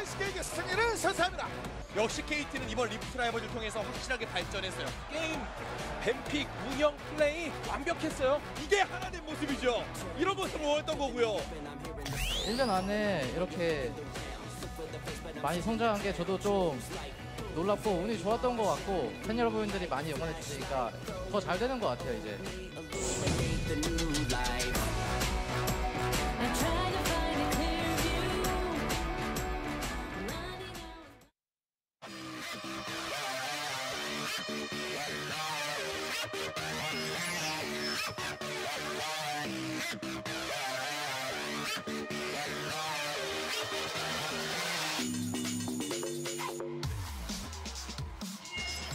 LCK 승리를 선사합니다. 역시 KT는 이번 리프트 라이벌을 통해서 확실하게 발전했어요. 게임, 뱀픽, 운영, 플레이 완벽했어요. 이게 하나 된 모습이죠. 이런 모습을 원했던 거고요. 1년 안에 이렇게 많이 성장한 게 저도 좀 놀랍고 운이 좋았던 것 같고 팬 여러분들이 많이 응원해 주시니까 더 잘 되는 것 같아요 이제.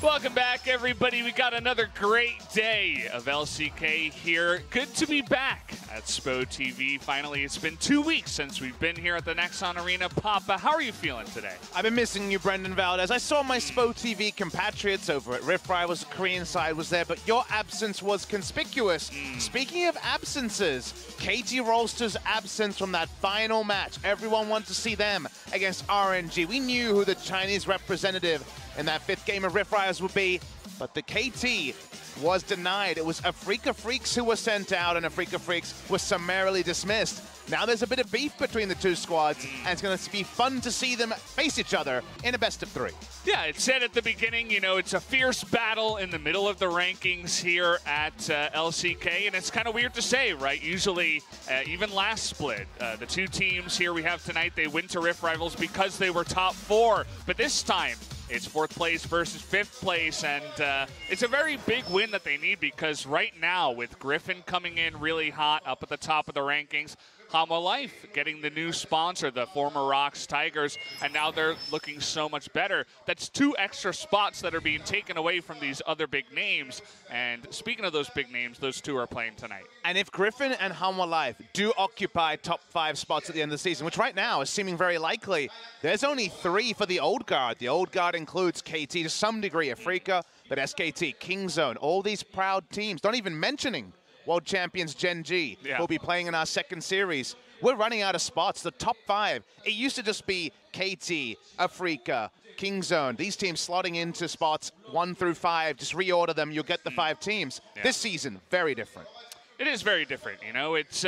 Welcome back, everybody. We got another great day of LCK here. Good to be back at SPO TV. Finally, it's been 2 weeks since we've been here at the Nexon Arena. Papa, how are you feeling today? I've been missing you, Brendan Valdez. I saw my SPO TV compatriots over at Rift Rivals. The Korean side was there, but your absence was conspicuous. Speaking of absences, KT Rolster's absence from that final match. Everyone wanted to see them against RNG. We knew who the Chinese representative in that 5th game of Rift Rivals would be, but the KT was denied. It was Afreeca Freecs who were sent out, and Afreeca Freecs was summarily dismissed. Now there's a bit of beef between the two squads, and it's going to be fun to see them face each other in a best of 3. Yeah, it said at the beginning, you know, it's a fierce battle in the middle of the rankings here at LCK, and it's kind of weird to say, right? Usually, even last split, the two teams here we have tonight, they went to Rift Rivals because they were top 4, but this time, it's 4th place versus 5th place, and it's a very big win that they need because right now, with Griffin coming in really hot up at the top of the rankings, Hama Life getting the new sponsor, the former Rocks Tigers, and now they're looking so much better. That's 2 extra spots that are being taken away from these other big names. And speaking of those big names, those 2 are playing tonight. And if Griffin and Hama Life do occupy top 5 spots at the end of the season, which right now is seeming very likely, there's only 3 for the old guard. The old guard includes KT to some degree, Afreeca, but SKT, Kingzone, all these proud teams, not even mentioning World Champions Gen G, will be playing in our 2nd series. We're running out of spots. The top 5, it used to just be KT, Afreeca, Kingzone. These teams slotting into spots 1 through 5. Just reorder them, you'll get the 5 teams. This season, very different. It is very different, you know. It's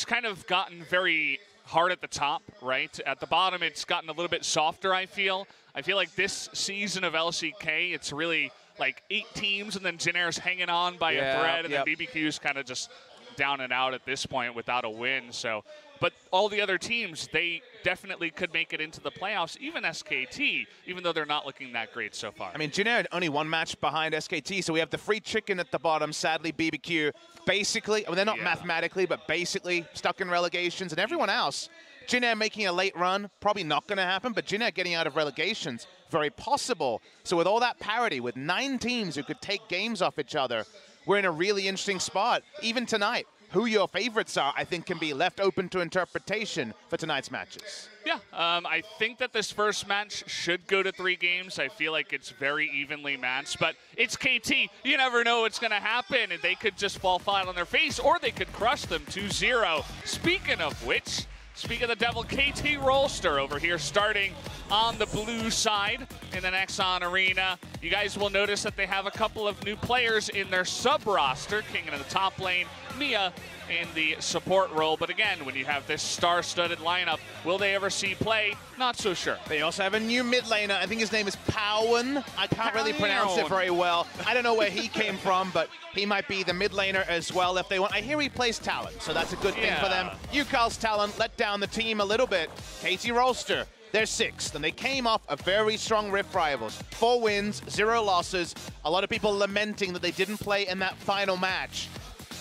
kind of gotten very hard at the top, right? At the bottom, it's gotten a little bit softer, I feel. I feel like this season of LCK, it's really like 8 teams, and then Jinair's hanging on by a thread, and then BBQ's kind of just down and out at this point without a win. So, but all the other teams, they definitely could make it into the playoffs, even SKT, even though they're not looking that great so far. I mean, Jinair only 1 match behind SKT, so we have the free chicken at the bottom. Sadly, BBQ basically, well, they're not mathematically, but basically stuck in relegations, and everyone else, Jinair making a late run, probably not going to happen, but Jinair getting out of relegations, very possible. So with all that parity, with 9 teams who could take games off each other, we're in a really interesting spot. Even tonight, who your favorites are, I think, can be left open to interpretation for tonight's matches. Yeah, I think that this first match should go to 3 games. I feel like it's very evenly matched, but it's KT. You never know what's going to happen, and they could just fall flat on their face, or they could crush them 2-0. Speaking of which, speaking of the devil, KT Rolster over here starting on the blue side in the Nexon Arena. You guys will notice that they have a couple of new players in their sub-roster. King in the top lane, Mia in the support role. But again, when you have this star-studded lineup, will they ever see play? Not so sure. They also have a new mid laner. I think his name is Powen. I can't really pronounce it very well. I don't know where he came from, but he might be the mid laner as well if they want. I hear he plays Talon, so that's a good thing for them. Yukal's Talon let down the team a little bit. KT Rolster, they're 6th, and they came off a very strong Rift Rivals. 4 wins, 0 losses. A lot of people lamenting that they didn't play in that final match.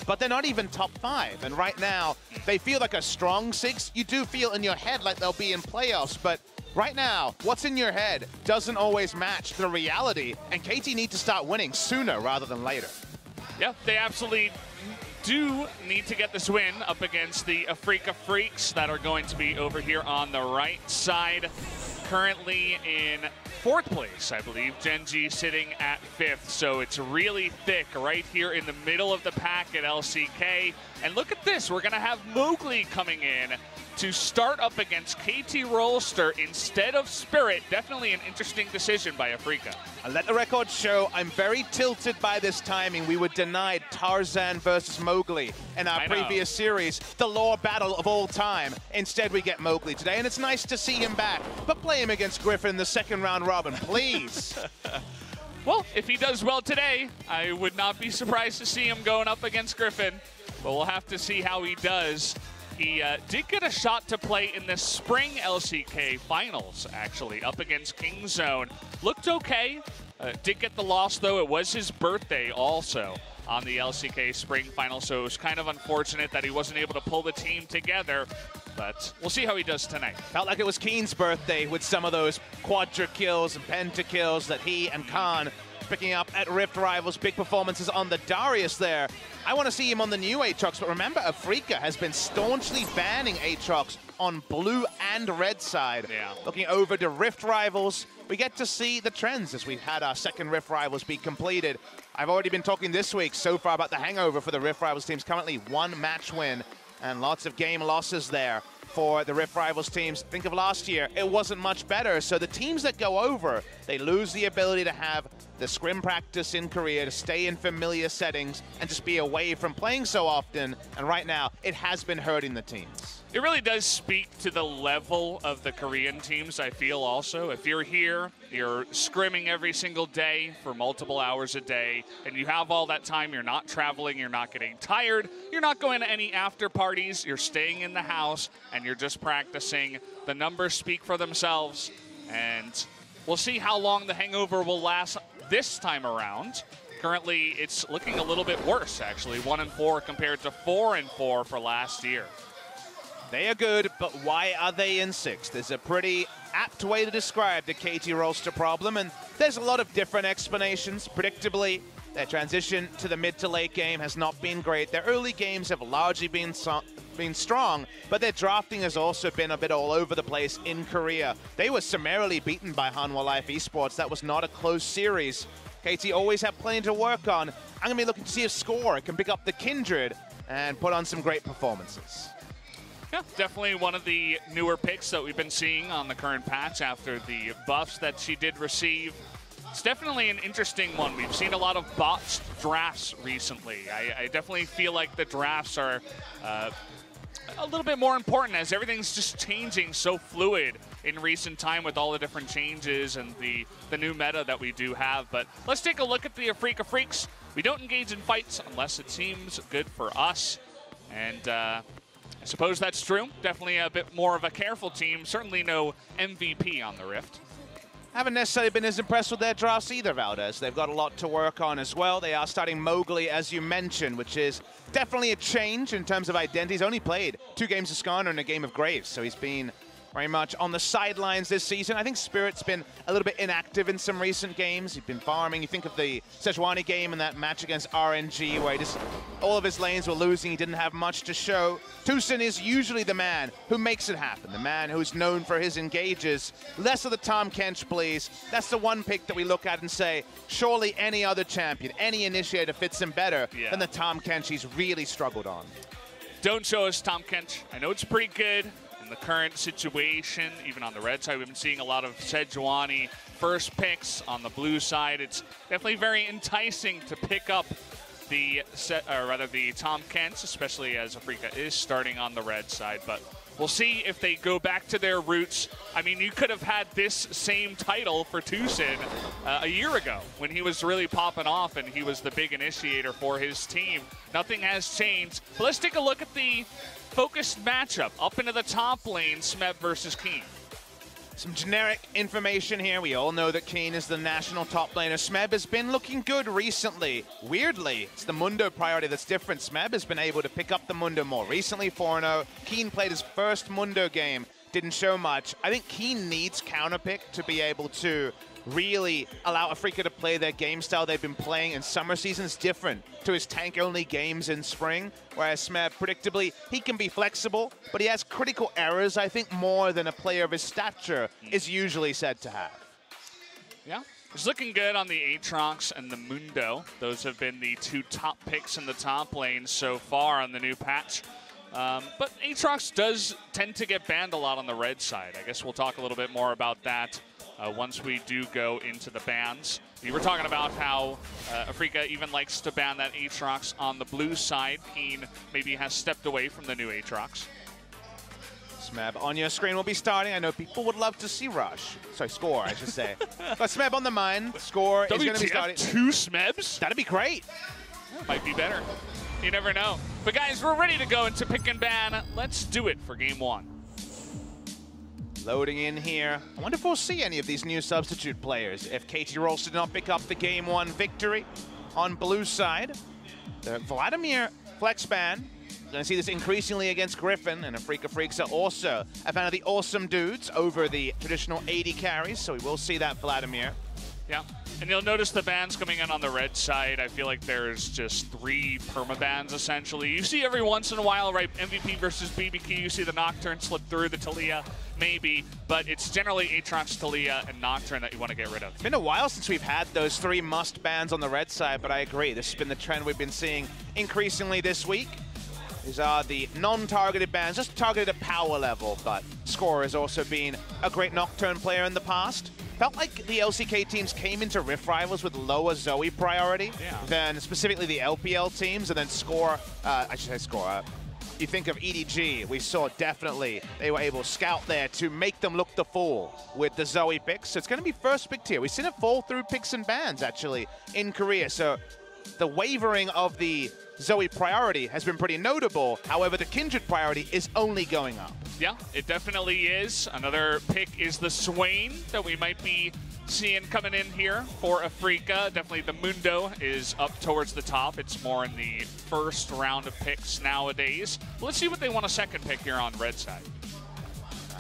But they're not even top 5, and right now, they feel like a strong 6. You do feel in your head like they'll be in playoffs, but right now, what's in your head doesn't always match the reality, and KT need to start winning sooner rather than later. Yeah, they absolutely do need to get this win up against the Afreeca Freecs that are going to be over here on the right side. Currently in 4th place, I believe. Genji sitting at 5th, so it's really thick right here in the middle of the pack at LCK. And look at this, we're gonna have Mowgli coming in to start up against KT Rolster instead of Spirit. Definitely an interesting decision by Afreeca. I'll let the record show I'm very tilted by this timing. We were denied Tarzan versus Mowgli in our previous series, the lore battle of all time. Instead, we get Mowgli today, and it's nice to see him back. But play him against Griffin in the 2nd round robin, please. Well, if he does well today, I would not be surprised to see him going up against Griffin. But we'll have to see how he does. He did get a shot to play in the spring LCK finals, actually, up against Kingzone. Looked okay. Did get the loss, though. It was his birthday also on the LCK spring final, so it was kind of unfortunate that he wasn't able to pull the team together. But we'll see how he does tonight. Felt like it was Keen's birthday with some of those quadra kills and penta kills that he and Khan picking up at Rift Rivals. Big performances on the Darius there. I want to see him on the new Aatrox, but remember, Afreeca has been staunchly banning Aatrox on blue and red side. Yeah. Looking over to Rift Rivals, we get to see the trends as we've had our 2nd Rift Rivals be completed. I've already been talking this week so far about the hangover for the Rift Rivals teams. Currently 1 match win and lots of game losses there for the Rift Rivals teams. Think of last year, it wasn't much better. So the teams that go over, they lose the ability to have the scrim practice in Korea, to stay in familiar settings and just be away from playing so often. And right now, it has been hurting the teams. It really does speak to the level of the Korean teams, I feel also. If you're here, you're scrimming every single day for multiple hours a day, and you have all that time, you're not traveling, you're not getting tired, you're not going to any after parties, you're staying in the house, and you're just practicing. The numbers speak for themselves, and we'll see how long the hangover will last this time around. Currently, it's looking a little bit worse, actually. 1-4 compared to 4-4 for last year. They are good, but why are they in 6th? There's a pretty apt way to describe the KT Rolster problem, and there's a lot of different explanations. Predictably, their transition to the mid to late game has not been great. Their early games have largely been strong, but their drafting has also been a bit all over the place in Korea. They were summarily beaten by Hanwha Life Esports. That was not a close series. KT always have plenty to work on. I'm going to be looking to see if Score can pick up the Kindred and put on some great performances. Yeah, definitely one of the newer picks that we've been seeing on the current patch after the buffs that she did receive. It's definitely an interesting one. We've seen a lot of botched drafts recently. I definitely feel like the drafts are a little bit more important as everything's just changing so fluid in recent time with all the different changes and the new meta that we do have. But let's take a look at the Afreeca Freecs. We don't engage in fights unless it seems good for us. And I suppose that's true. Definitely a bit more of a careful team. Certainly no MVP on the Rift. Haven't necessarily been as impressed with their drafts either, Valdez. They've got a lot to work on as well. They are starting Mowgli, as you mentioned, which is definitely a change in terms of identity. He's only played 2 games of Skarner and a game of Graves, so he's been very much on the sidelines this season. I think Spirit's been a little bit inactive in some recent games. He's been farming. You think of the Sejuani game and that match against RNG where all of his lanes were losing. He didn't have much to show. Tucson is usually the man who makes it happen, the man who's known for his engages. Less of the Tom Kench, please. That's the one pick that we look at and say, surely any other champion, any initiator fits him better than the Tom Kench he's really struggled on. Don't show us Tom Kench. I know it's pretty good. The current situation, even on the red side, we've been seeing a lot of Sejuani first picks. On the blue side, it's definitely very enticing to pick up the Tom Kents, especially as Afreeca is starting on the red side. But we'll see if they go back to their roots. I mean, you could have had this same title for Tucson a year ago when he was really popping off and he was the big initiator for his team. Nothing has changed. But let's take a look at the focused matchup up into the top lane, Smeb versus Keen. Some generic information here. We all know that Keen is the national top laner. Smeb has been looking good recently. Weirdly, it's the Mundo priority that's different. Smeb has been able to pick up the Mundo more recently, 4-0. Keen played his first Mundo game, didn't show much. I think Keen needs counterpick to be able to really allow Afreeca to play their game style they've been playing in summer seasons different to his tank-only games in spring, whereas Smeb, predictably, he can be flexible, but he has critical errors, I think, more than a player of his stature is usually said to have. Yeah, it's looking good on the Aatrox and the Mundo. Those have been the two top picks in the top lane so far on the new patch. But Aatrox does tend to get banned a lot on the red side. I guess we'll talk a little bit more about that once we do go into the bans. We were talking about how Afreeca even likes to ban that Aatrox on the blue side. Keen maybe has stepped away from the new Aatrox. Smeb on your screen will be starting. I know people would love to see Rush. Sorry, Score, I should say. But Smeb on the mind. Score is going to be starting. Two Smebs? That'd be great. Might be better. You never know. But guys, we're ready to go into pick and ban. Let's do it for game one. Loading in here. I wonder if we'll see any of these new substitute players. If KT Rolster did not pick up the game one victory on blue side. The Vladimir flex ban. Going to see this increasingly against Griffin, and Afreeca Freecs are also a fan of the awesome dudes over the traditional 80 carries, so we will see that Vladimir. Yeah, and you'll notice the bans coming in on the red side. I feel like there's just 3 perma-bans, essentially. You see every once in a while, right, MVP versus BBQ, you see the Nocturne slip through, the Taliyah, maybe, but it's generally Aatrox, Taliyah, and Nocturne that you want to get rid of. It's been a while since we've had those 3 must bans on the red side, but I agree. This has been the trend we've been seeing increasingly this week. These are the non-targeted bans, just targeted at power level, but Score has also been a great Nocturne player in the past. Felt like the LCK teams came into Rift Rivals with lower Zoe priority than specifically the LPL teams, and then Score, I should say Score, you think of EDG, we saw definitely they were able to scout there to make them look the fool with the Zoe picks. So it's going to be first pick tier. We've seen it fall through picks and bans, actually, in Korea. So the wavering of the Zoe priority has been pretty notable. However, the Kindred priority is only going up. Yeah, it definitely is. Another pick is the Swain that we might be seeing coming in here for Afreeca. Definitely the Mundo is up towards the top. It's more in the first round of picks nowadays. Let's see what they want a second pick here on red side.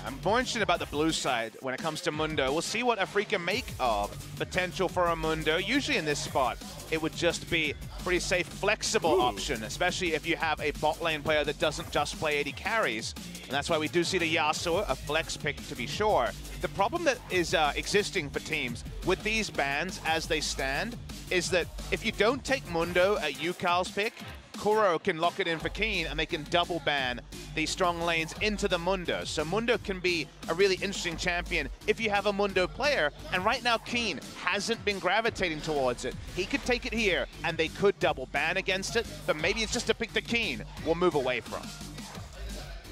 I'm more interested about the blue side when it comes to Mundo. We'll see what Afreeca make of potential for a Mundo. Usually in this spot, it would just be pretty safe, flexible option, especially if you have a bot lane player that doesn't just play 80 carries. And that's why we do see the Yasuo, a flex pick to be sure. The problem that is existing for teams with these bans as they stand is that if you don't take Mundo at Yukal's pick, Kuro can lock it in for Keen, and they can double ban these strong lanes into the Mundo. So Mundo can be a really interesting champion if you have a Mundo player, and right now Keen hasn't been gravitating towards it. He could take it here, and they could double ban against it, but maybe it's just a pick that Keen will move away from.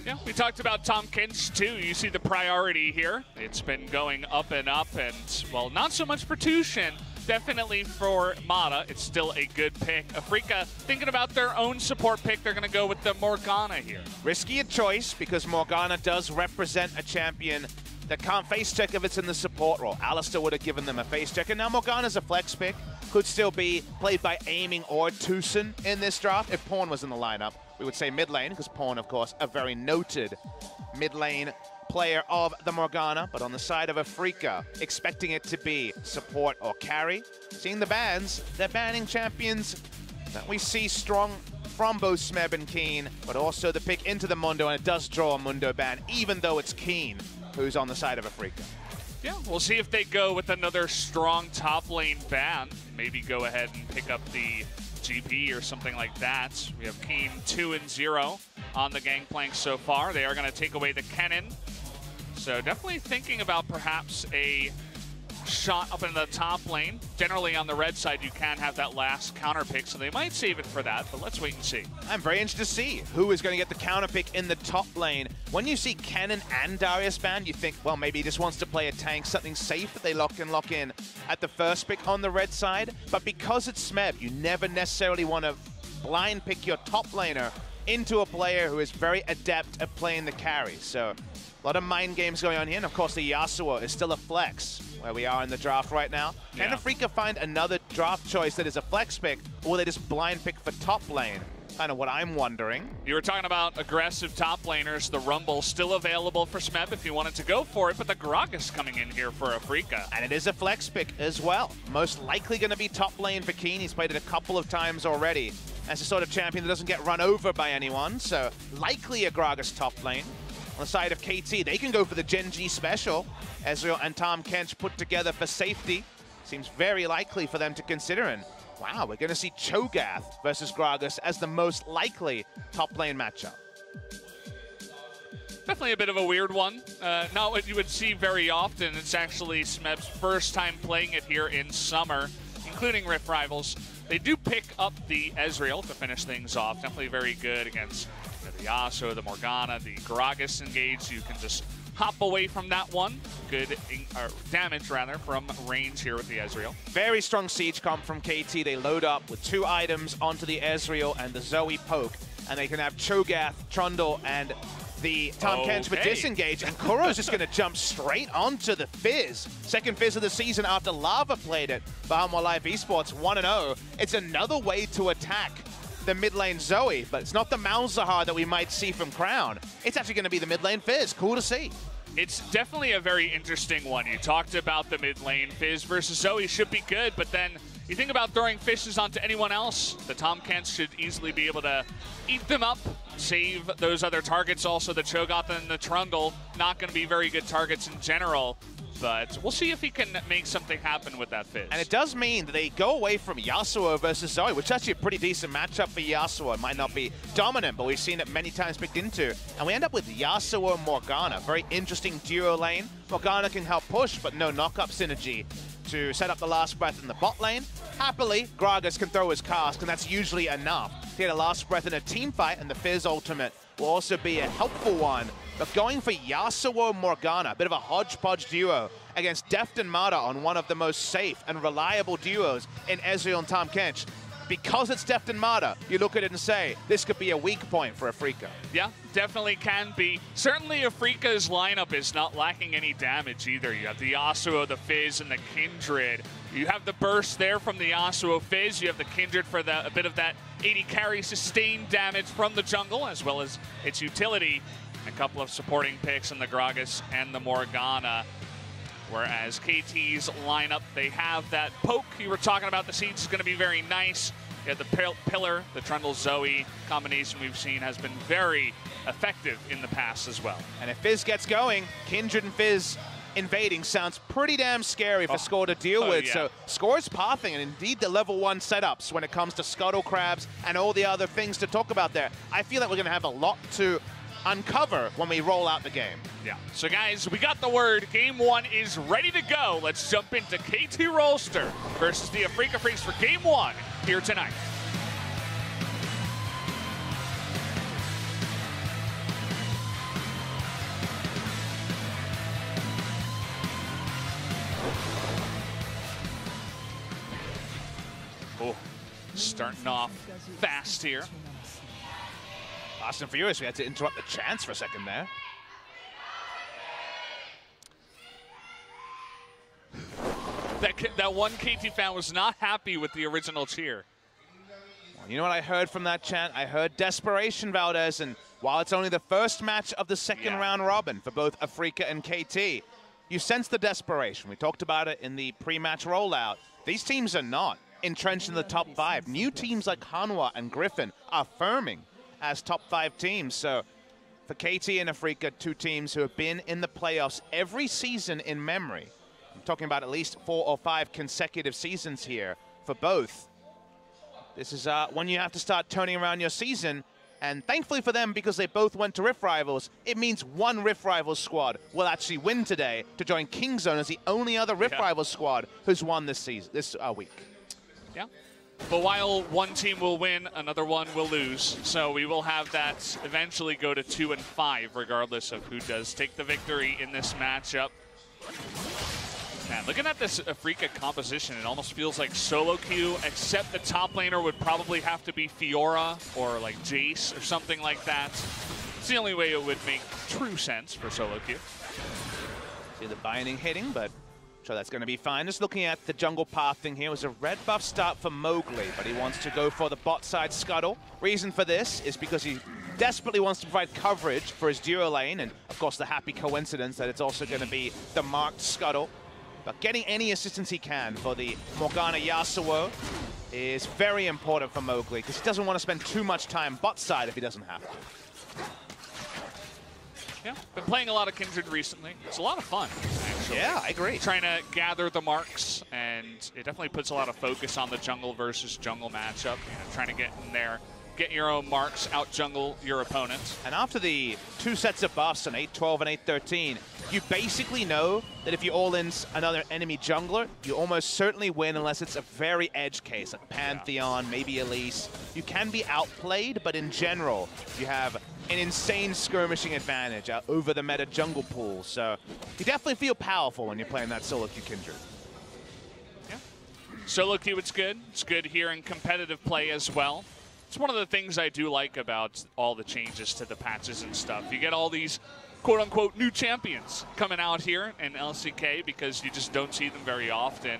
Yeah, we talked about Tom Kench too. You see the priority here. It's been going up, and, well, not so much for Tushin. Definitely for Mata, it's still a good pick. Afreeca thinking about their own support pick. They're going to go with the Morgana here. Risky a choice because Morgana does represent a champion that can't face check if it's in the support role. Alistar would have given them a face check, and now Morgana's a flex pick. Could still be played by Aiming or Tucson in this draft. If Pawn was in the lineup, we would say mid lane, because Pawn, of course, a very noted mid lane player of the Morgana, but on the side of Afreeca, expecting it to be support or carry. Seeing the bans, they're banning champions that we see strong from both Smeb and Keen, but also the pick into the Mundo, and it does draw a Mundo ban, even though it's Keen who's on the side of Afreeca. Yeah, we'll see if they go with another strong top lane ban. Maybe go ahead and pick up the GP or something like that. We have Keen 2-0 on the gangplank so far. They are going to take away the cannon. So definitely thinking about perhaps a shot up in the top lane. Generally on the red side, you can have that last counter pick, so they might save it for that, but let's wait and see. I'm very interested to see who is going to get the counter pick in the top lane. When you see Cannon and Darius banned, you think, well, maybe he just wants to play a tank, something safe that they lock in at the first pick on the red side. But because it's Smeb, you never necessarily want to blind pick your top laner into a player who is very adept at playing the carry. So a lot of mind games going on here, and of course the Yasuo is still a flex, where we are in the draft right now. Can Afreeca find another draft choice that is a flex pick, or will they just blind pick for top lane? kind of what I'm wondering. You were talking about aggressive top laners. The Rumble still available for Smeb if you wanted to go for it, but the Gragas coming in here for Afreeca. And it is a flex pick as well. Most likely going to be top lane for Keen. He's played it a couple of times already as a sort of champion that doesn't get run over by anyone, so likely a Gragas top lane. On the side of KT, they can go for the Gen G special. Ezreal and Tahm Kench put together for safety. Seems very likely for them to consider. And wow, we're going to see Cho'Gath versus Gragas as the most likely top lane matchup. Definitely a bit of a weird one. Not what you would see very often. It's actually Smeb's first time playing it here in Summer, including Rift Rivals. They do pick up the Ezreal to finish things off. Definitely very good against the Yasuo, the Morgana, the Gragas engage. You can just hop away from that one. Good damage, rather, from range here with the Ezreal. Very strong siege comp from KT. They load up with 2 items onto the Ezreal and the Zoe poke, and they can have Cho'Gath, Trundle, and the Tahm Kench with disengage, and Kuro's just going to jump straight onto the Fizz. Second Fizz of the season after Lava played it. Bahamut Live Esports 1-0. It's another way to attack the mid lane Zoe, but it's not the Malzahar that we might see from Crown. It's actually going to be the mid lane Fizz. Cool to see. It's definitely a very interesting one. You talked about the mid lane. Fizz versus Zoe should be good, but then you think about throwing fishes onto anyone else. The Tahm Kench should easily be able to eat them up, save those other targets. Also, the Cho'Gath and the Trundle, not going to be very good targets in general. But we'll see if he can make something happen with that Fizz. And it does mean that they go away from Yasuo versus Zoe, which is actually a pretty decent matchup for Yasuo. It might not be dominant, but we've seen it many times picked into. And we end up with Yasuo and Morgana. Very interesting duo lane. Morgana can help push, but no knock-up synergy to set up the last breath in the bot lane. Happily, Gragas can throw his cask, and that's usually enough to get a last breath in a team fight, and the Fizz ultimate will also be a helpful one. But going for Yasuo Morgana, a bit of a hodgepodge duo against Deft and Mata on one of the most safe and reliable duos in Ezreal and Tahm Kench. Because it's Deft and Mata, you look at it and say, this could be a weak point for Afreeca. Yeah, definitely can be. Certainly Afreeca's lineup is not lacking any damage either. You have the Yasuo, the Fizz, and the Kindred. You have the burst there from the Yasuo Fizz. You have the Kindred for a bit of that 80 carry sustained damage from the jungle, as well as its utility. A couple of supporting picks in the Gragas and the Morgana. Whereas KT's lineup, they have that poke. You were talking about the siege is going to be very nice. You have the pillar, the Trundle Zoe combination we've seen has been very effective in the past as well. And if Fizz gets going, Kindred and Fizz invading sounds pretty damn scary for Score to deal with. Yeah. So Score's pathing, and indeed the level 1 setups when it comes to Scuttle Crabs and all the other things to talk about there. I feel like we're going to have a lot to uncover when we roll out the game. Yeah. So guys, we got the word. Game 1 is ready to go. Let's jump into KT Rolster versus the Afreeca Freecs for Game 1 here tonight. Oh, starting off fast here. Fast and Furious, we had to interrupt the chance for a second there. That one KT fan was not happy with the original cheer. Well, you know what I heard from that chant? I heard desperation, Valdez, and while it's only the first match of the second round robin for both Afreeca and KT, you sense the desperation. We talked about it in the pre-match rollout. These teams are not entrenched in the top 5. New teams like Hanwha and Griffin are firming as top 5 teams. So for KT and Afreeca, 2 teams who have been in the playoffs every season in memory. I'm talking about at least 4 or 5 consecutive seasons here for both. This is when you have to start turning around your season. And thankfully for them, because they both went to Rift Rivals, it means one Rift Rivals squad will actually win today to join Kingzone as the only other Rift Rivals squad who's won this season, this week. Yeah. But while one team will win, another one will lose. So we will have that eventually go to 2 and 5, regardless of who does take the victory in this matchup. Man, looking at this Afreeca composition, it almost feels like solo queue, except the top laner would probably have to be Fiora or like Jace or something like that. It's the only way it would make true sense for solo queue. See the binding hitting, but Sure, that's going to be fine. Just looking at the jungle pathing here, it was a red buff start for Mowgli, but he wants to go for the bot side scuttle. Reason for this is because he desperately wants to provide coverage for his duo lane, and of course the happy coincidence that it's also going to be the marked scuttle. But getting any assistance he can for the Morgana Yasuo is very important for Mowgli, because he doesn't want to spend too much time bot side if he doesn't have to. Yeah, been playing a lot of Kindred recently. It's a lot of fun, actually. Yeah, I agree. Trying to gather the marks, and it definitely puts a lot of focus on the jungle versus jungle matchup. You know, trying to get in there, get your own marks, out-jungle your opponents. And after the 2 sets of buffs on 8-12 and 8-13, you basically know that if you all-in another enemy jungler, you almost certainly win unless it's a very edge case, like Pantheon, maybe Elise. You can be outplayed, but in general, you have an insane skirmishing advantage over the meta jungle pool. So you definitely feel powerful when you're playing that solo queue Kindred. Yeah. Solo queue, it's good. It's good here in competitive play as well. It's one of the things I do like about all the changes to the patches and stuff. You get all these quote-unquote new champions coming out here in LCK because you just don't see them very often.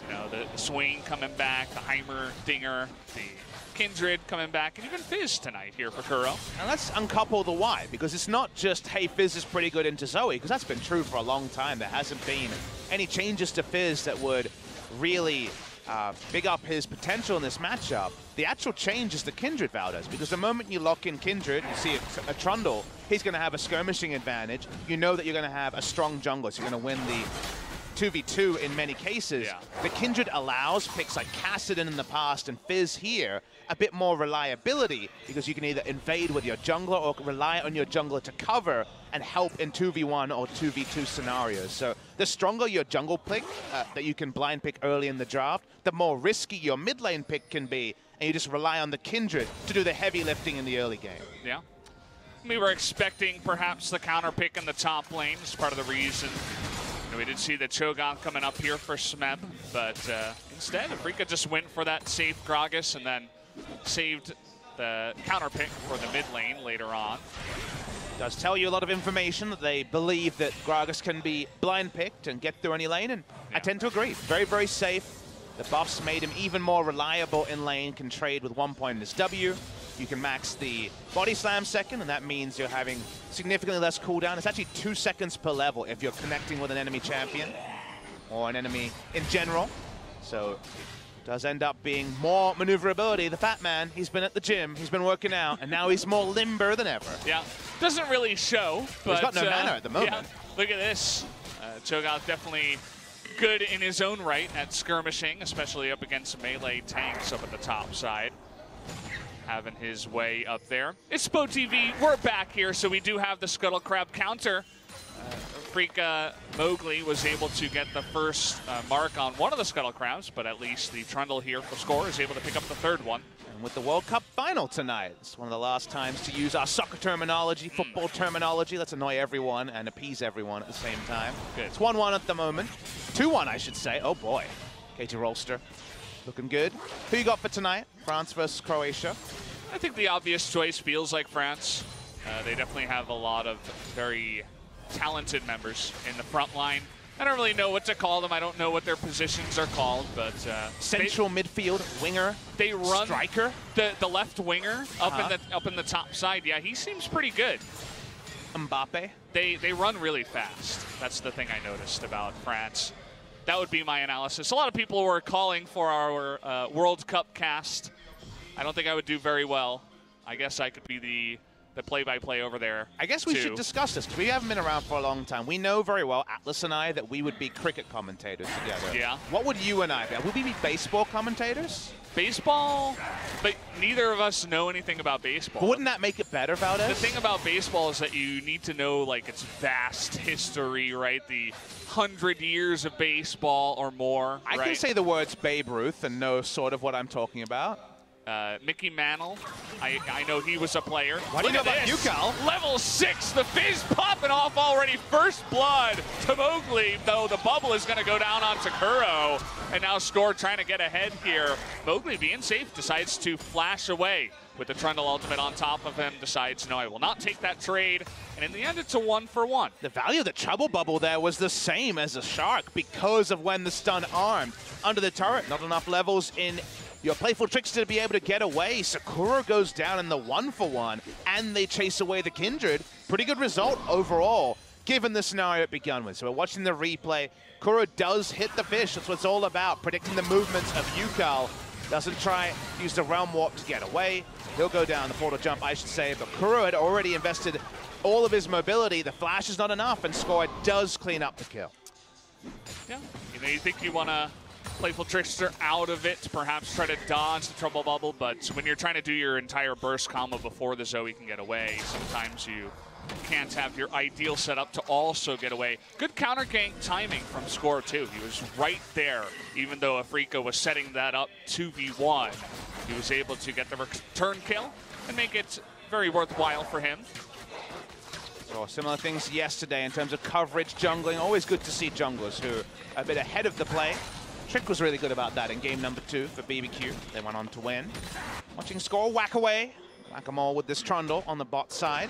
You know, the Swain coming back, the Heimerdinger, the Kindred coming back, and even Fizz tonight here for Kuro. Now let's uncouple the why, because it's not just, hey, Fizz is pretty good into Zoe, because that's been true for a long time. There hasn't been any changes to Fizz that would really big up his potential in this matchup. The actual change is the Kindred Valdez, because the moment you lock in Kindred, you see a Trundle, he's going to have a skirmishing advantage. You know that you're going to have a strong jungler, so you're going to win the 2v2 in many cases. Yeah. The Kindred allows picks like Kassadin in the past and Fizz here a bit more reliability, because you can either invade with your jungler or rely on your jungler to cover and help in 2v1 or 2v2 scenarios. So the stronger your jungle pick that you can blind pick early in the draft, the more risky your mid lane pick can be, and you just rely on the Kindred to do the heavy lifting in the early game. Yeah. We were expecting perhaps the counter pick in the top lane as part of the reason. You know, we did see the Cho'Gath coming up here for Smeb, but instead, Afreeca just went for that safe Gragas and then saved the counter pick for the mid lane later on. Does tell you a lot of information that they believe that Gragas can be blind picked and get through any lane, and I tend to agree. Very, very safe. The buffs made him even more reliable in lane, can trade with 1 point in his W. You can max the body slam second, and that means you're having significantly less cooldown. It's actually 2 seconds per level if you're connecting with an enemy champion or an enemy in general. So it does end up being more maneuverability. The fat man, he's been at the gym, he's been working out, and now he's more limber than ever. Yeah, doesn't really show, but he's got no mana at the moment. Yeah, look at this. Cho'Gath definitely good in his own right at skirmishing, especially up against melee tanks up at the top side. Having his way up there. It's Spo TV. We're back here, so we do have the Scuttle Crab counter. Afreeca Mowgli was able to get the first mark on one of the Scuttle Crabs, but at least the Trundle here for score is able to pick up the third one. And with the World Cup final tonight, it's one of the last times to use our soccer terminology, football terminology. Let's annoy everyone and appease everyone at the same time. Good. It's 1-1 at the moment. 2-1, I should say. Oh boy. KT Rolster looking good. Who you got for tonight? France versus Croatia. I think the obvious choice feels like France. They definitely have a lot of very talented members in the front line. I don't really know what to call them. I don't know what their positions are called, but central midfield winger. They run striker. The left winger up in the top side. Yeah, he seems pretty good. Mbappe. They run really fast. That's the thing I noticed about France. That would be my analysis. A lot of people were calling for our World Cup cast. I don't think I would do very well. I guess I could be the play-by-play over there. I guess we should discuss this, because we haven't been around for a long time. We know very well, Atlas and I, that we would be cricket commentators together. Yeah. What would you and I be? Would we be baseball commentators? Baseball? But neither of us know anything about baseball. But wouldn't that make it better, Valdez? The thing about baseball is that you need to know, like, its vast history, right? The 100 years of baseball or more. I can say the words Babe Ruth and know sort of what I'm talking about. Mickey Mantle, I know he was a player. What do you know about you, Cal? Level 6, the Fizz popping off already. First blood to Mowgli, though the bubble is going to go down onto Kuro. And now Score trying to get ahead here. Mowgli being safe decides to flash away. with the Trundle ultimate on top of him, decides, no, I will not take that trade. And in the end, it's a 1-for-1. The value of the trouble bubble there was the same as a Shark because of when the stun armed. Under the turret, not enough levels in your Playful Trickster to be able to get away. Sakura goes down in the 1-for-1, and they chase away the Kindred. Pretty good result overall, given the scenario it began with. So we're watching the replay. Kuro does hit the fish. That's what it's all about, predicting the movements of Yukal. Doesn't try to use the Realm Warp to get away. He'll go down the portal jump, I should say, but Kuro had already invested all of his mobility. The flash is not enough, and Score does clean up the kill. Yeah, you think you want to Playful Trickster out of it, perhaps try to dodge the trouble bubble, but when you're trying to do your entire burst combo before the Zoe can get away, sometimes you can't have your ideal setup to also get away. Good counter gank timing from Score too. He was right there, even though Afreeca was setting that up 2v1. He was able to get the return kill and make it very worthwhile for him. So similar things yesterday in terms of coverage, jungling. Always good to see junglers who are a bit ahead of the play. Trick was really good about that in game number 2 for BBQ. They went on to win. Watching Score whack away. Whack-a-mole with this Trundle on the bot side.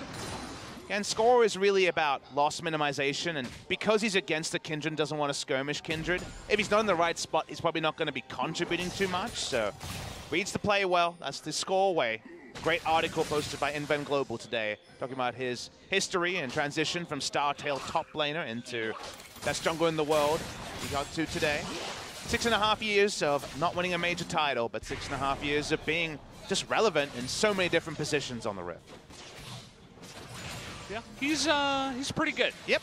And Score is really about loss minimization, and because he's against the Kindred, doesn't want to skirmish Kindred. If he's not in the right spot, he's probably not going to be contributing too much, so reads the play well. That's the Score way. Great article posted by Inven Global today, talking about his history and transition from Startail top laner into best jungler in the world he got to today. 6.5 years of not winning a major title, but 6.5 years of being just relevant in so many different positions on the Rift. Yeah, he's pretty good. Yep.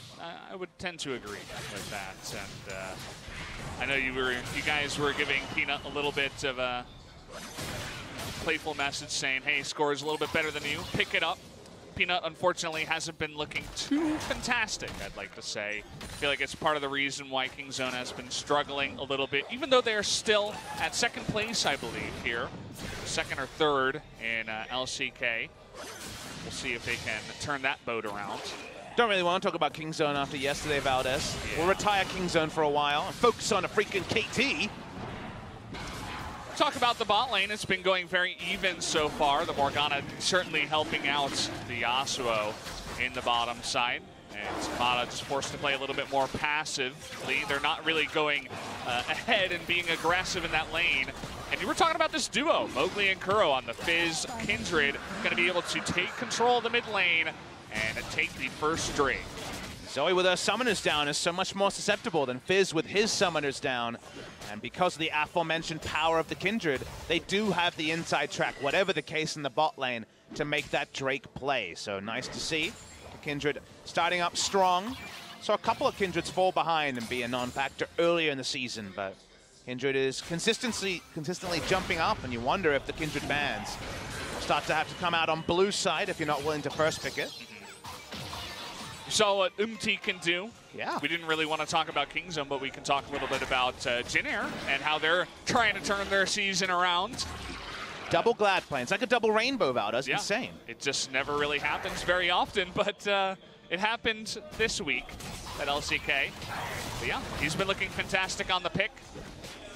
I would tend to agree with that. And I know you guys were giving Peanut a little bit of a playful message saying, hey, Score is a little bit better than you. Pick it up. Peanut, unfortunately, hasn't been looking too fantastic, I'd like to say. I feel like it's part of the reason why Kingzone has been struggling a little bit, even though they are still at second place, I believe, here. Second or third in LCK. We'll see if they can turn that boat around. Don't really want to talk about Kingzone after yesterday, Valdez. Yeah. We'll retire Kingzone for a while and focus on a freaking KT. Talk about the bot lane. It's been going very even so far. The Morgana certainly helping out the Yasuo in the bottom side. And Zamata just forced to play a little bit more passively. They're not really going ahead and being aggressive in that lane. And you were talking about this duo, Mowgli and Kuro on the Fizz Kindred, going to be able to take control of the mid lane and take the first drink. Zoe with her summoners down is so much more susceptible than Fizz with his summoners down. And because of the aforementioned power of the Kindred, they do have the inside track, whatever the case in the bot lane, to make that Drake play. So nice to see the Kindred starting up strong. Saw a couple of Kindreds fall behind and be a non-factor earlier in the season, but Kindred is consistently jumping up, and you wonder if the Kindred bans start to have to come out on blue side if you're not willing to first pick it. You saw what can do. Yeah. We didn't really want to talk about Kingzone, but we can talk a little bit about Jin Air and how they're trying to turn their season around. Double Glad play. It's like a double rainbow, Val. That's insane. It just never really happens very often, but it happened this week at LCK. But yeah, he's been looking fantastic on the pick.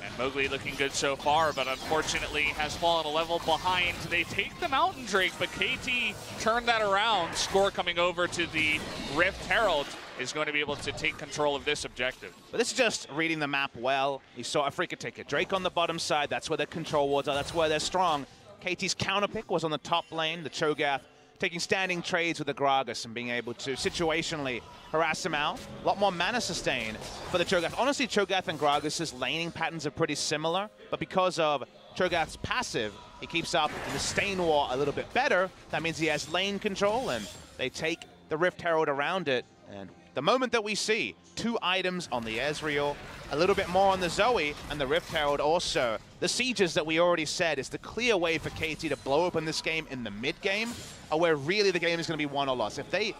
And Mowgli looking good so far, but unfortunately has fallen a level behind. They take the Mountain Drake, but KT turned that around. Score coming over to the Rift Herald is going to be able to take control of this objective. But this is just reading the map well. You saw Afreeca take a Drake on the bottom side. That's where their control wards are. That's where they're strong. KT's counter pick was on the top lane. The Cho'Gath taking standing trades with the Gragas and being able to situationally harass him out. A lot more mana sustain for the Cho'Gath. Honestly, Cho'Gath and Gragas' laning patterns are pretty similar, but because of Cho'Gath's passive, he keeps up the Stain War a little bit better. That means he has lane control, and they take the Rift Herald around it. And the moment that we see 2 items on the Ezreal, a little bit more on the Zoe, and the Rift Herald also, the sieges that we already said is the clear way for KT to blow open this game in the mid game, are where really the game is going to be won or lost. If they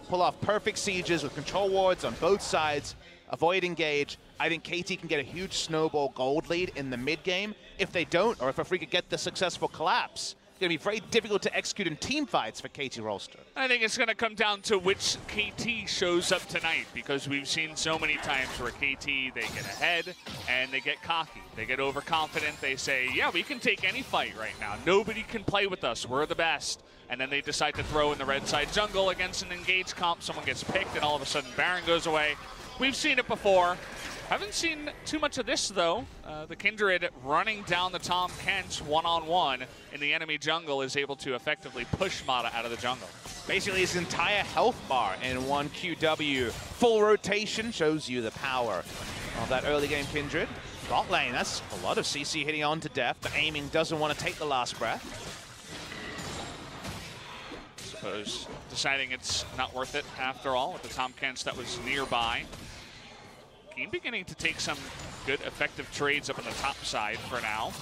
pull off perfect sieges with control wards on both sides, avoid engage, I think KT can get a huge snowball gold lead in the mid game. If they don't, or if Afreeca get the successful collapse, going to be very difficult to execute in team fights for KT Rolster. I think it's going to come down to which KT shows up tonight, because we've seen so many times where KT, they get ahead and they get cocky. They get overconfident. They say, yeah, we can take any fight right now. Nobody can play with us. We're the best. And then they decide to throw in the red side jungle against an engaged comp. Someone gets picked and all of a sudden Baron goes away. We've seen it before. Haven't seen too much of this, though. The Kindred running down the Tahm Kench one-on-one in the enemy jungle is able to effectively push Mata out of the jungle. Basically, his entire health bar in one QW. Full rotation shows you the power of that early game Kindred. Bot lane, that's a lot of CC hitting on to death. The aiming doesn't want to take the last breath. Suppose deciding it's not worth it after all with the Tahm Kench that was nearby. Keen beginning to take some good, effective trades up on the top side for now.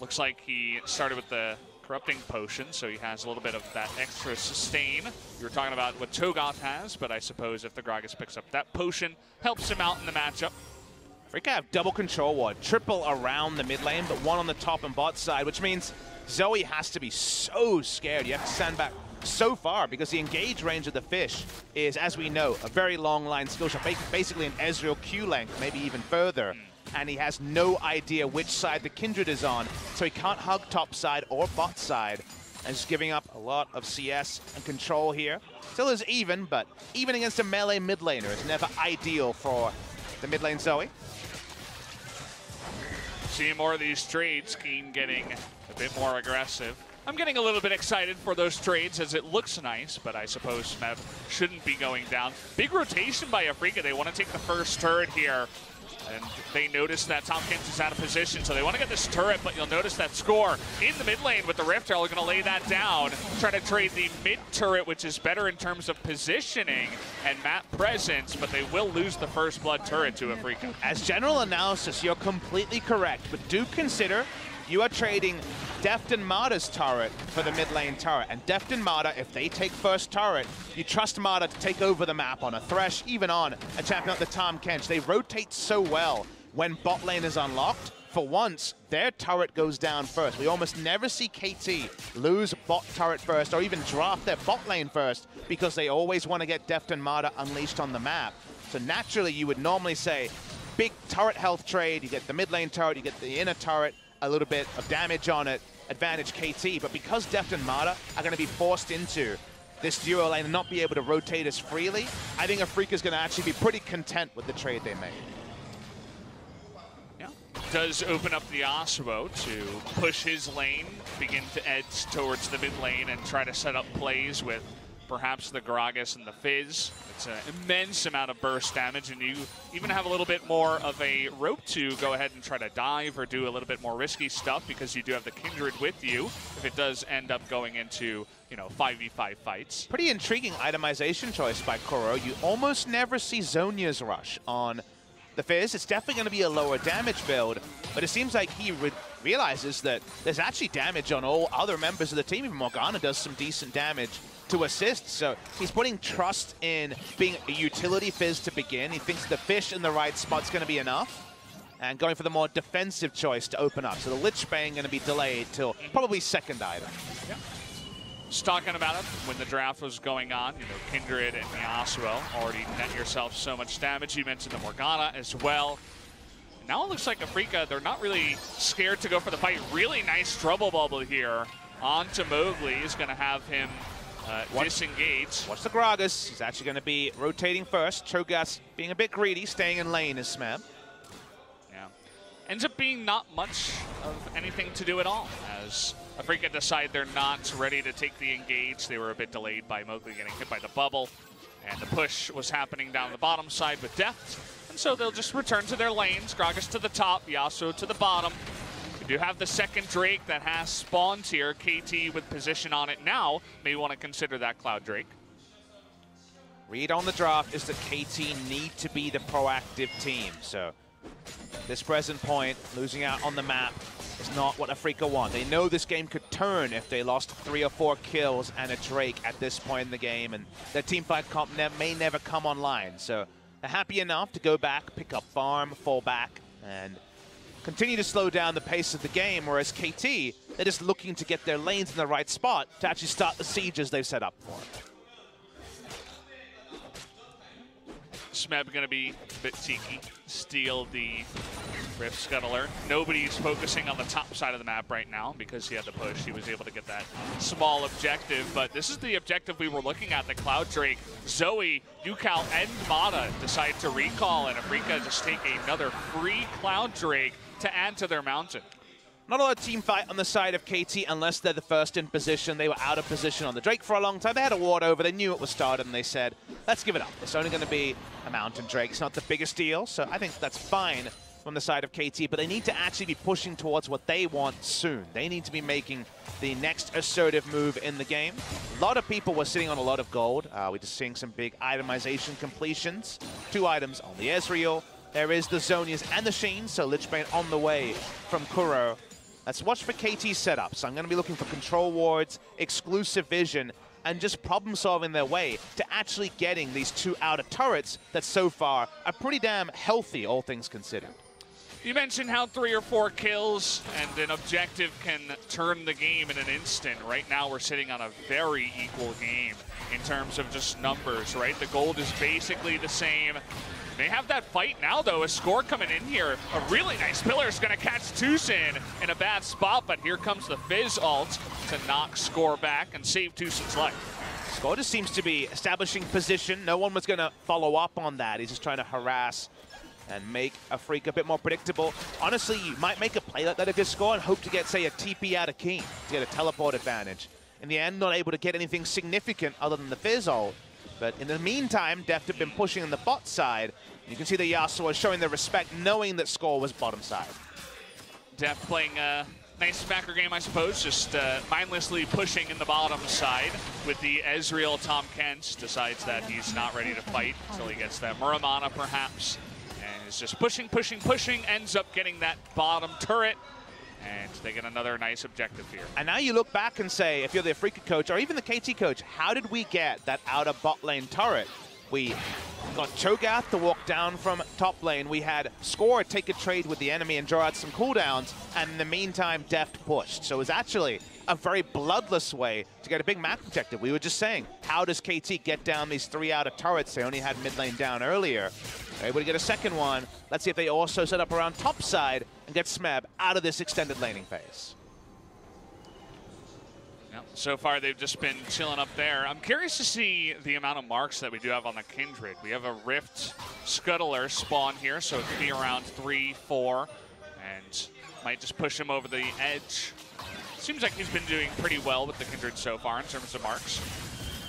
Looks like he started with the Corrupting Potion, so he has a little bit of that extra sustain. You were talking about what Cho'Gath has, but I suppose if the Gragas picks up that potion, helps him out in the matchup. Afreeca have double control ward, triple around the mid lane, but one on the top and bot side, which means Zoe has to be so scared. You have to stand back so far because the engage range of the fish is, as we know, a very long line skill shot, basically an Ezreal Q length, maybe even further. And he has no idea which side the Kindred is on, so he can't hug top side or bot side. And just giving up a lot of CS and control here. Still is even, but even against a melee mid laner is never ideal for the mid lane Zoe. Seeing more of these trades, Keen getting a bit more aggressive. I'm getting a little bit excited for those trades as it looks nice, but I suppose Smeb shouldn't be going down. Big rotation by Afreeca. They want to take the first turret here, and they notice that Tahm Kench is out of position, so they want to get this turret, but you'll notice that score in the mid lane with the Rift Herald going to lay that down, try to trade the mid turret, which is better in terms of positioning and map presence, but they will lose the first blood turret to Afreeca. As general analysis, you're completely correct, but do consider you are trading Deft and Mata's turret for the mid lane turret. And Deft and Mata, if they take first turret, you trust Mata to take over the map on a Thresh, even on a champion like the Tahm Kench. They rotate so well when bot lane is unlocked. For once, their turret goes down first. We almost never see KT lose bot turret first or even draft their bot lane first because they always want to get Deft and Mata unleashed on the map. So naturally, you would normally say, big turret health trade, you get the mid lane turret, you get the inner turret, a little bit of damage on it, advantage KT, but because Deft and Mata are going to be forced into this duo lane and not be able to rotate as freely, I think Afreeca is going to actually be pretty content with the trade they made. Yeah, does open up the Asuo to push his lane, begin to edge towards the mid lane and try to set up plays with perhaps the Gragas and the Fizz. It's an immense amount of burst damage, and you even have a little bit more of a rope to go ahead and try to dive or do a little bit more risky stuff because you do have the Kindred with you if it does end up going into, you know, 5v5 fights. Pretty intriguing itemization choice by Kuro. You almost never see Zhonya's rush on the Fizz. It's definitely going to be a lower damage build, but it seems like he realizes that there's actually damage on all other members of the team. Even Morgana does some decent damage to assist, so he's putting trust in being a utility Fizz to begin. He thinks the fish in the right spot's going to be enough, and going for the more defensive choice to open up. So the Lich Bane going to be delayed till probably second item. Yeah. Just talking about it when the draft was going on, you know, Kindred and Yasuo already net yourself so much damage. You mentioned the Morgana as well. Now it looks like Afreeca, they're not really scared to go for the fight. Really nice trouble bubble here onto Mowgli. Is going to have him disengage. Watch the Gragas. He's actually going to be rotating first. Cho'Gath being a bit greedy, staying in lane is Smeb. Yeah. Ends up being not much of anything to do at all, as Afreeca decide they're not ready to take the engage. They were a bit delayed by Mowgli getting hit by the bubble, and the push was happening down the bottom side with Deft, and so they'll just return to their lanes. Gragas to the top, Yasuo to the bottom. We do have the second Drake that has spawned here. KT with position on it now. May want to consider that Cloud Drake. Read on the draft is that KT need to be the proactive team. So at this present point, losing out on the map is not what Afreeca want. They know this game could turn if they lost 3 or 4 kills and a Drake at this point in the game, and their teamfight comp may never come online. So they're happy enough to go back, pick up farm, fall back, and continue to slow down the pace of the game, whereas KT, they They're just looking to get their lanes in the right spot to actually start the sieges they've set up for. Smeb going to be a bit cheeky, steal the Rift Scuttler. Nobody's focusing on the top side of the map right now because he had to push. He was able to get that small objective, but this is the objective we were looking at. The Cloud Drake, Zoe, Yucal, and Mata decide to recall, and Afreeca just take another free Cloud Drake to add to their mountain. Not a lot of team fight on the side of KT unless they're the first in position. They were out of position on the Drake for a long time. They had a ward over. They knew it was started, and they said, let's give it up. It's only going to be a Mountain Drake. It's not the biggest deal, so I think that's fine from the side of KT, but they need to actually be pushing towards what they want soon. They need to be making the next assertive move in the game. A lot of people were sitting on a lot of gold. We're just seeing some big itemization completions. 2 items on the Ezreal. There is the Zonias and the Sheen, so Lichbane on the way from Kuro. Let's watch for KT's setup. So I'm going to be looking for control wards, exclusive vision, and just problem-solving their way to actually getting these 2 outer turrets that so far are pretty damn healthy, all things considered. You mentioned how 3 or 4 kills and an objective can turn the game in an instant. Right now we're sitting on a very equal game in terms of just numbers, right? The gold is basically the same. They have that fight now, though. A score coming in here. A really nice pillar is going to catch Tucson in a bad spot, but here comes the Fizz ult to knock Score back and save Tucson's life. Score just seems to be establishing position. No one was going to follow up on that. He's just trying to harass and make Afreeca a bit more predictable. Honestly, you might make a play like that if you score and hope to get, say, a TP out of Keen to get a teleport advantage. In the end, not able to get anything significant other than the Fizz ult. But in the meantime, Deft have been pushing on the bot side. You can see the Yasuo showing their respect, knowing that Score was bottom side. Deft playing a nice backer game, I suppose, just mindlessly pushing in the bottom side with the Ezreal. Tom Kent decides that he's not ready to fight until he gets that Muramana, perhaps. And is just pushing, pushing, pushing, ends up getting that bottom turret. And they get another nice objective here. And now you look back and say, if you're the Afreeca coach or even the KT coach, how did we get that outer bot lane turret? We got Cho'Gath to walk down from top lane. We had Score take a trade with the enemy and draw out some cooldowns. And in the meantime, Deft pushed. So it was actually a very bloodless way to get a big map objective. We were just saying, how does KT get down these 3 outer turrets? They only had mid lane down earlier. They're able to get a second one. Let's see if they also set up around top side and get Smeb out of this extended laning phase. Yep. So far, they've just been chilling up there. I'm curious to see the amount of marks that we do have on the Kindred. We have a Rift Scuttler spawn here, so it could be around 3, 4, and might just push him over the edge. Seems like he's been doing pretty well with the Kindred so far in terms of marks.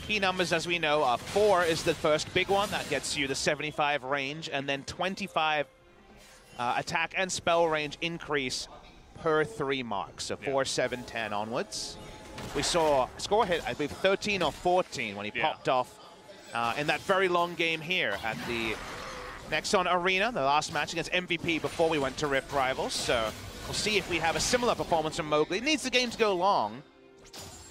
Key numbers, as we know, 4 is the first big one. That gets you the 75 range, and then 25 attack and spell range increase per 3 marks. So 4, 7, 10 onwards. We saw Score hit, I believe, 13 or 14 when he popped off in that very long game here at the Nexon Arena, the last match against MVP before we went to Rift Rivals. So we'll see if we have a similar performance from Mowgli. It needs the game to go long.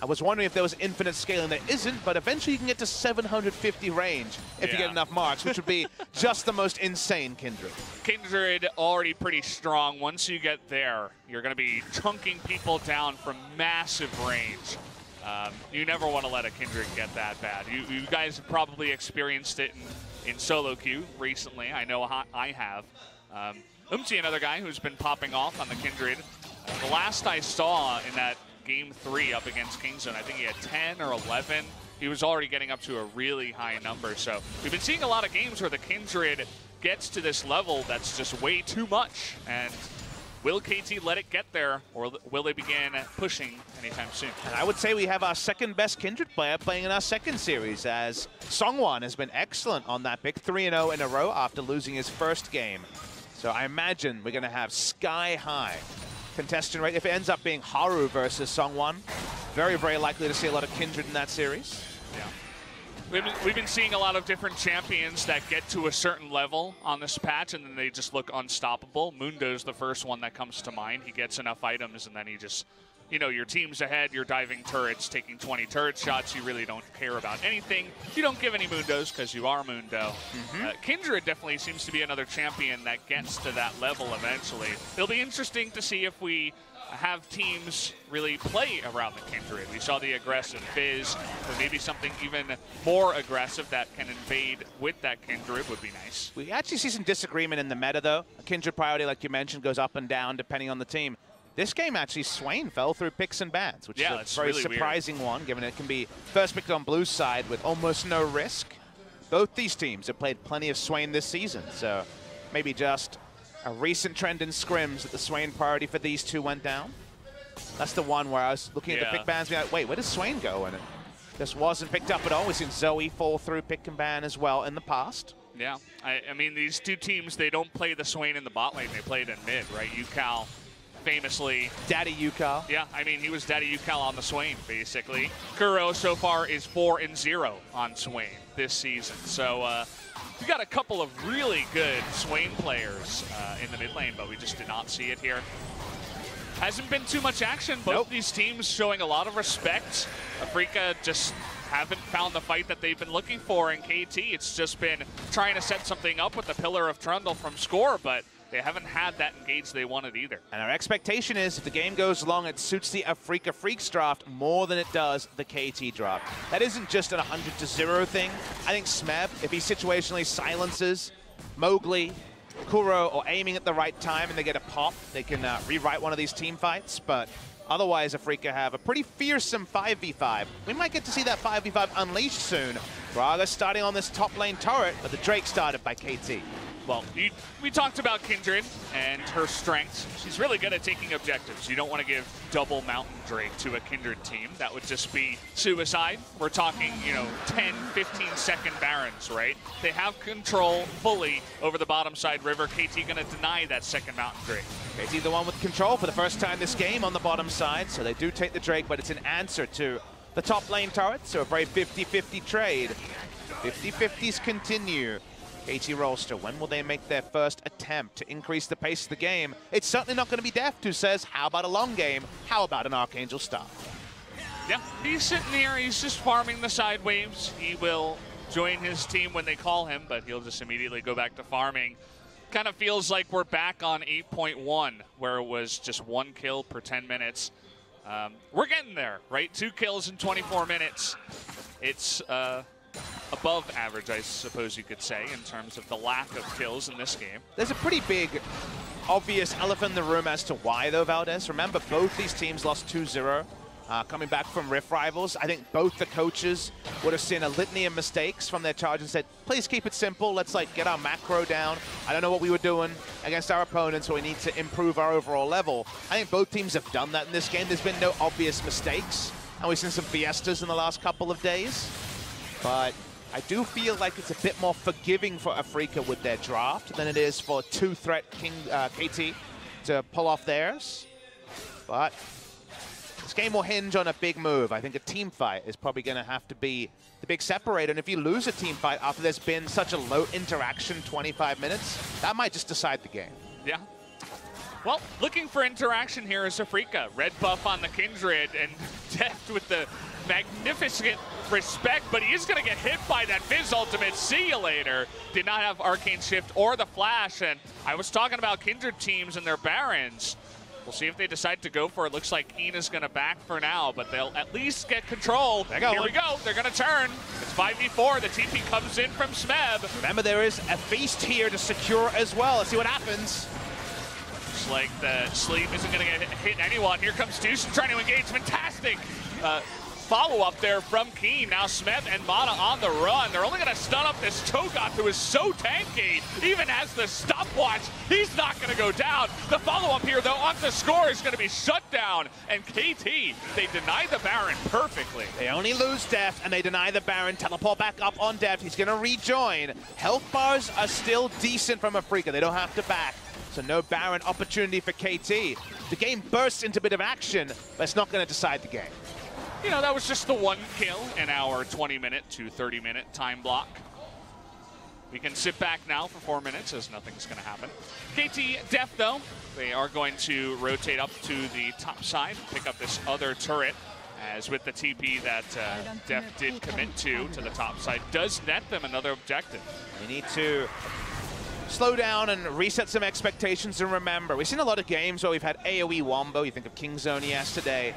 I was wondering if there was infinite scaling. There isn't, but eventually you can get to 750 range if you get enough marks, which would be just the most insane Kindred. Kindred already pretty strong. Once you get there, you're going to be chunking people down from massive range. You never want to let a Kindred get that bad. You guys have probably experienced it in solo queue recently. I know I have. Another guy who's been popping off on the Kindred. The last I saw in that Game 3 up against Kingzone, I think he had 10 or 11. He was already getting up to a really high number. So we've been seeing a lot of games where the Kindred gets to this level that's just way too much. And will KT let it get there, or will they begin pushing anytime soon? And I would say we have our second best Kindred player playing in our second series, as Songwon has been excellent on that pick, 3-0 in a row after losing his first game. So I imagine we're going to have sky-high contestant rate. If it ends up being Haru versus Songwon, very, very likely to see a lot of Kindred in that series. Yeah. We've been seeing a lot of different champions that get to a certain level on this patch and then they just look unstoppable. Mundo's the first one that comes to mind. He gets enough items and then he just you know, your team's ahead, you're diving turrets, taking 20 turret shots, you really don't care about anything. You don't give any Mundos because you are Mundo. Kindred definitely seems to be another champion that gets to that level eventually. It'll be interesting to see if we have teams really play around the Kindred. We saw the aggressive Fizz, or maybe something even more aggressive that can invade with that Kindred would be nice. We actually see some disagreement in the meta, though. A Kindred priority, like you mentioned, goes up and down depending on the team. This game, actually, Swain fell through picks and bans, which is a very really surprising one, given it can be first picked on Blue's side with almost no risk. Both these teams have played plenty of Swain this season, so maybe just a recent trend in scrims that the Swain priority for these two went down. That's the one where I was looking at the pick bans, being like, wait, where does Swain go? And it just wasn't picked up at all. We've seen Zoe fall through pick and ban as well in the past. Yeah, I mean, these two teams, they don't play the Swain in the bot lane. They played in mid, right? Yukal famously. Daddy Yukal. Yeah, I mean, he was Daddy Yukal on the Swain, basically. Kuro so far is 4-0 on Swain this season. So, we got a couple of really good Swain players in the mid lane, but we just did not see it here. Hasn't been too much action. Both these teams showing a lot of respect. Afreeca just haven't found the fight that they've been looking for in KT. It's just been trying to set something up with the Pillar of Trundle from Score, but they haven't had that engage they wanted either. And our expectation is if the game goes long, it suits the Afreeca Freecs draft more than it does the KT draft. That isn't just an 100-0 thing. I think Smeb, if he situationally silences Mowgli, Kuro, or aiming at the right time and they get a pop, they can rewrite one of these team fights. But otherwise, Afreeca have a pretty fearsome 5v5. We might get to see that 5v5 unleashed soon. Gragas starting on this top lane turret, but the Drake started by KT. Well, we talked about Kindred and her strengths. She's really good at taking objectives. You don't want to give double Mountain Drake to a Kindred team. That would just be suicide. We're talking, you know, 10, 15-second Barons, right? They have control fully over the bottom side river. KT going to deny that second Mountain Drake. KT the one with control for the first time this game on the bottom side, so they do take the Drake, but it's an answer to the top lane turret, so a very 50-50 trade. 50-50s continue. KT Rolster, when will they make their first attempt to increase the pace of the game? It's certainly not going to be Deft, who says, how about a long game? How about an Archangel Star? Yeah, he's sitting here, he's just farming the side waves. He will join his team when they call him, but he'll just immediately go back to farming. Kind of feels like we're back on 8.1, where it was just 1 kill per 10 minutes. We're getting there, right? 2 kills in 24 minutes. It's above average, I suppose you could say, in terms of the lack of kills in this game. There's a pretty big, obvious elephant in the room as to why, though, Valdez. Remember, both these teams lost 2-0 coming back from Rift Rivals. I think both the coaches would have seen a litany of mistakes from their charge and said, please keep it simple. Let's, like, get our macro down. I don't know what we were doing against our opponents, so we need to improve our overall level. I think both teams have done that in this game. There's been no obvious mistakes, and we've seen some fiestas in the last couple of days. But I do feel like it's a bit more forgiving for Afreeca with their draft than it is for two-threat KT to pull off theirs. But this game will hinge on a big move. I think a team fight is probably going to have to be the big separator. And if you lose a team fight after there's been such a low interaction 25 minutes, that might just decide the game. Yeah. Well, looking for interaction here is Afreeca. Red buff on the Kindred and Deft with the magnificent respect, but he is going to get hit by that Fizz ultimate. See you later. Did not have Arcane Shift or the Flash, and I was talking about Kindred teams and their Barons. We'll see if they decide to go for it. Looks like Keen is going to back for now, but they'll at least get control. Here we go. They're going to turn. It's 5v4. The TP comes in from Smeb. Remember, there is a feast here to secure as well. Let's see what happens. Looks like the sleep isn't going to get hit anyone. Here comes Deuce trying to engage. Fantastic follow-up there from Keen. Now Smeb and Mana on the run. They're only going to stun up this Togoth, who is so tanky. Even as the stopwatch, he's not going to go down. The follow-up here, though, on the Score is going to be shut down. And KT, they deny the Baron perfectly. They only lose Deft, and they deny the Baron. Teleport back up on Deft. He's going to rejoin. Health bars are still decent from Afreeca. They don't have to back. So no Baron opportunity for KT. The game bursts into a bit of action, but it's not going to decide the game. You know, that was just the 1 kill in our 20-minute to 30-minute time block. we can sit back now for 4 minutes as nothing's going to happen. KT Def, though, they are going to rotate up to the top side, pick up this other turret, as with the TP that Def did commit to the top side, does net them another objective. We need to slow down and reset some expectations, and remember, we've seen a lot of games where we've had AoE wombo. You think of Kingzone yesterday.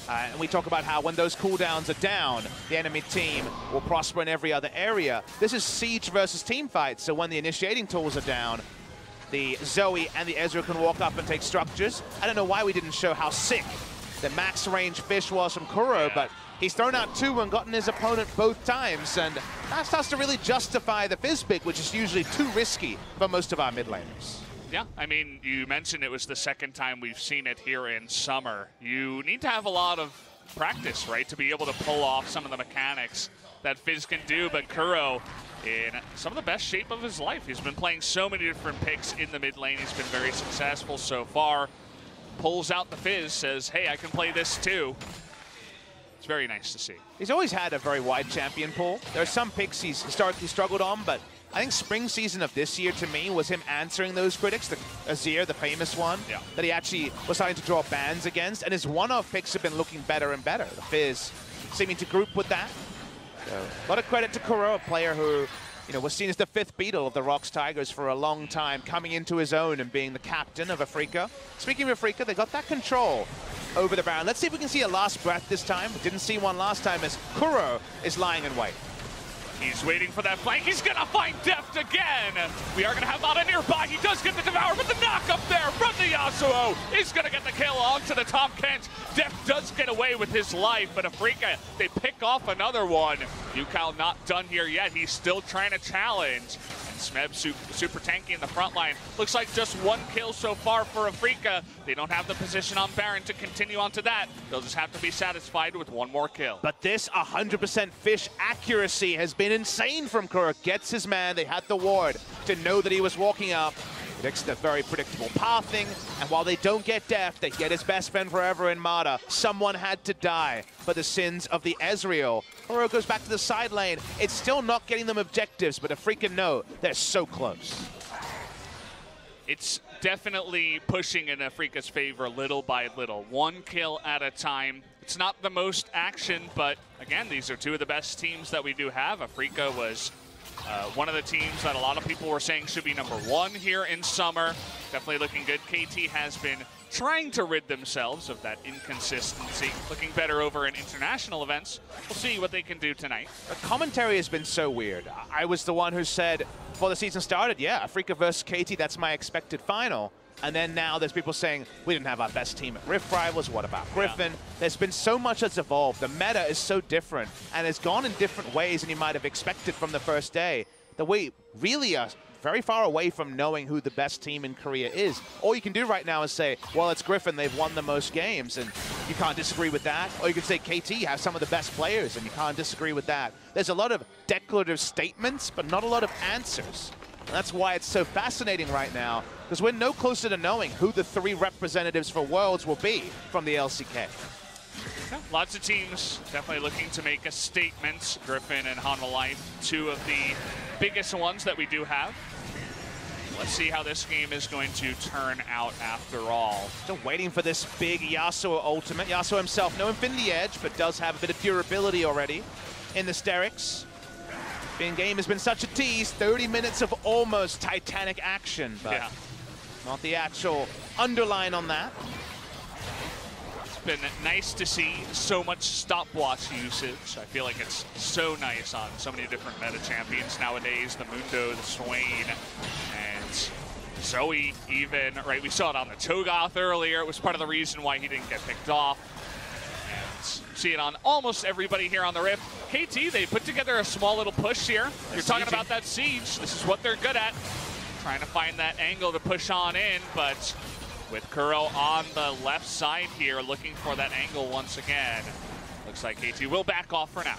And we talk about how when those cooldowns are down, the enemy team will prosper in every other area. This is Siege versus team fight, so when the initiating tools are down, the Zoe and the Ezreal can walk up and take structures. I don't know why we didn't show how sick the max range fish was from Kuro, but he's thrown out 2 and gotten his opponent both times, and that starts to really justify the Fizz pick, which is usually too risky for most of our mid laners. Yeah, I mean, you mentioned it was the second time we've seen it here in Summer. You need to have a lot of practice, right, to be able to pull off some of the mechanics that Fizz can do, but Kuro in some of the best shape of his life. He's been playing so many different picks in the mid lane. He's been very successful so far. Pulls out the Fizz, says, hey, I can play this too. It's very nice to see. He's always had a very wide champion pool. There are some picks he's historically struggled on, but I think spring season of this year, to me, was him answering those critics. The Azir, the famous one, that he actually was starting to draw bans against, and his one-off picks have been looking better and better. The Fizz seeming to group with that. So, a lot of credit to Kuro, a player who, you know, was seen as the 5th Beetle of the Rocks Tigers for a long time, coming into his own and being the captain of Afreeca. Speaking of Afreeca, they got that control over the Baron. Let's see if we can see a last breath this time. We didn't see one last time as Kuro is lying in wait. He's waiting for that flank. He's going to find Deft again. We are going to have Mata nearby. He does get the Devour, but the knock up there from the Yasuo is going to get the kill onto the top Kent. Deft does get away with his life, but Afreeca, they pick off another one. Yukal not done here yet. He's still trying to challenge. And Smeb super tanky in the front line. Looks like just 1 kill so far for Afreeca. They don't have the position on Baron to continue on to that. They'll just have to be satisfied with 1 more kill. But this 100% fish accuracy has been insane from Kuro. Gets his man. They had the ward to know that he was walking up. Predicts the very predictable pathing, and while they don't get Def, they get his best friend forever in Mata. Someone had to die for the sins of the Ezreal. Kuro goes back to the side lane. It's still not getting them objectives, but Afreeca know they're so close. It's definitely pushing in Afreeca's favor little by little. 1 kill at a time. It's not the most action, but again, these are 2 of the best teams that we do have. Afreeca was one of the teams that a lot of people were saying should be #1 here in Summer. Definitely looking good. KT has been trying to rid themselves of that inconsistency. Looking better over in international events. We'll see what they can do tonight. The commentary has been so weird. I was the one who said before the season started, yeah, Afreeca versus KT, that's my expected final. And then now there's people saying, we didn't have our best team at Rift Rivals, what about Griffin? There's been so much that's evolved. The meta is so different and has gone in different ways than you might have expected from the first day, that we really are very far away from knowing who the best team in Korea is. All you can do right now is say, well, it's Griffin, they've won the most games, and you can't disagree with that. Or you can say KT have some of the best players, and you can't disagree with that. There's a lot of declarative statements, but not a lot of answers. And that's why it's so fascinating right now, because we're no closer to knowing who the 3 representatives for Worlds will be from the LCK. Yeah, lots of teams definitely looking to make a statement. Griffin and Hanwha Life, 2 of the biggest ones that we do have. Let's see how this game is going to turn out after all. Still waiting for this big Yasuo ultimate. Yasuo himself, no Infinity Edge, but does have a bit of durability already in the Sterix. In-game has been such a tease. 30 minutes of almost Titanic action, but not the actual underline on that. It's been nice to see so much stopwatch usage. I feel like it's so nice on so many different meta champions nowadays. The Mundo, the Swain, and Zoe even, right? We saw it on the Cho'Gath earlier. It was part of the reason why he didn't get picked off. And see it on almost everybody here on the Rift. KT, they put together a small little push here. You're talking about that siege. This is what they're good at. Trying to find that angle to push on in, but with Kuro on the left side here, looking for that angle once again. Looks like KT will back off for now.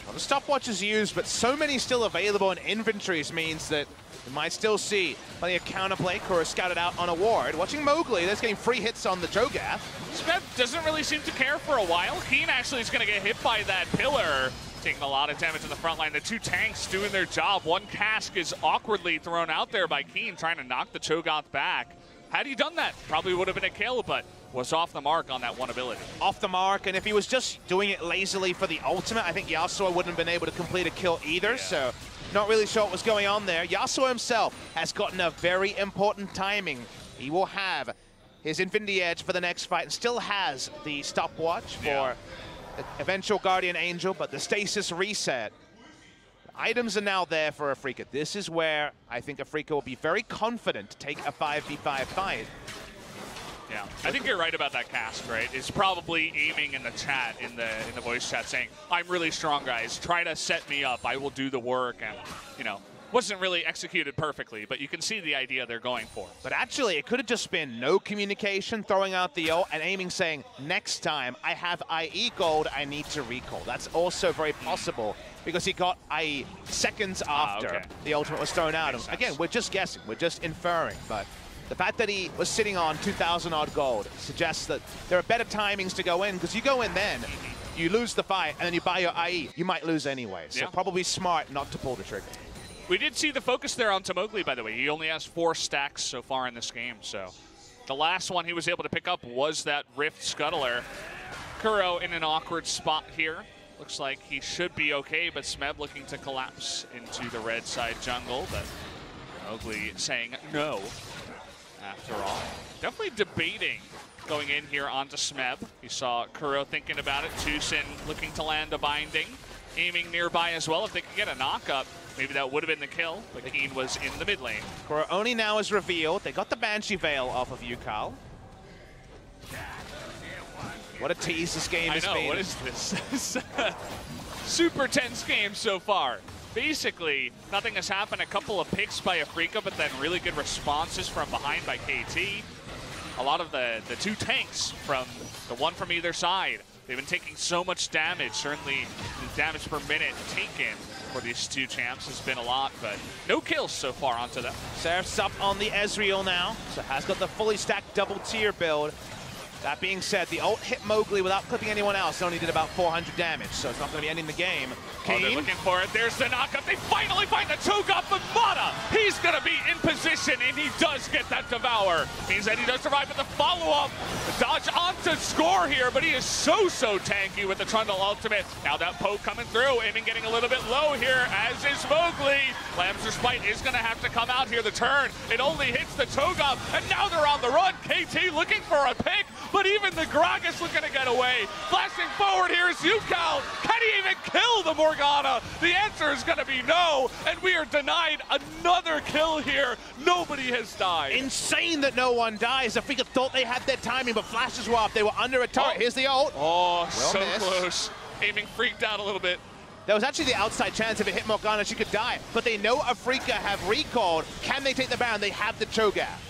Well, the stopwatch is used, but so many still available in inventories means that we might still see plenty of counterplay. Kuro scouted out on a ward. Watching Mowgli, that's getting free hits on the Cho'Gath. Smeb doesn't really seem to care for a while. Keen actually is going to get hit by that pillar. taking a lot of damage in the front line. The two tanks doing their job. One cask is awkwardly thrown out there by Keen, trying to knock the Cho'Gath back. Had he done that, probably would have been a kill, but was off the mark on that one ability. Off the mark, and if he was just doing it lazily for the ultimate, I think Yasuo wouldn't have been able to complete a kill either, so not really sure what was going on there. Yasuo himself has gotten a very important timing. He will have his Infinity Edge for the next fight and still has the stopwatch for eventual Guardian Angel, but the stasis reset. Items are now there for Afreeca. This is where I think Afreeca will be very confident to take a 5v5 fight. Yeah, I think you're right about that cast, right? It's probably aiming in the chat, in the voice chat, saying, I'm really strong, guys. Try to set me up. I will do the work. And, you know, wasn't really executed perfectly, but you can see the idea they're going for. But actually, it could have just been no communication, throwing out the ult, and aiming saying, next time I have IE gold, I need to recall. That's also very possible, because he got IE seconds after the ultimate was thrown out. Again, we're just guessing, we're just inferring, but the fact that he was sitting on 2,000 odd gold suggests that there are better timings to go in, because you go in then, you lose the fight, and then you buy your IE, you might lose anyway. So probably smart not to pull the trigger. We did see the focus there on Tamogli, by the way. He only has 4 stacks so far in this game, so the last one he was able to pick up was that Rift Scuttler. Kuro in an awkward spot here. Looks like he should be okay, but Smeb looking to collapse into the red side jungle, but Tamogli saying no after all. Definitely debating going in here onto Smeb. You saw Kuro thinking about it. Tucson looking to land a binding, aiming nearby as well. If they could get a knock-up, maybe that would have been the kill, but Keen was in the mid lane. Kuro only now is revealed. They got the Banshee Veil off of Yukal. What a tease this game has been. I know, what is this? Super tense game so far. Basically, nothing has happened. A couple of picks by Afreeca, but then really good responses from behind by KT. A lot of the two tanks from the one from either side. They've been taking so much damage. Certainly, the damage per minute taken for these two champs has been a lot, but no kills so far onto them. Seraph's up on the Ezreal now, so has got the fully stacked double tier build. That being said, the ult hit Mowgli without clipping anyone else. It only did about 400 damage, so it's not going to be ending the game. Oh, they're looking for it. There's the knockup. They finally find the Cho'Gath, but Mata, he's going to be in position, and he does get that Devour. Means that he does survive, but the follow-up, the dodge onto score here, but he is so tanky with the Trundle ultimate. Now that poke coming through, aiming getting a little bit low here, as is Mowgli. Lamb's Respite is going to have to come out here. The turn, it only hits the Cho'Gath, and now they're on the run. KT looking for a pick, but even the Gragas looking to get away. Flashing forward here is Yukal. Can he even kill the Morgana? The answer is going to be no, and we are denied another kill here. Nobody has died. Insane that no one dies. Afreeca thought they had their timing, but flashes were off. They were under a turret. Here's the ult. Oh, well so missed. Close. Aiming freaked out a little bit. There was actually the outside chance if it hit Morgana, she could die. But they know Afreeca have recalled. Can they take the Baron? They have the Cho'Gath.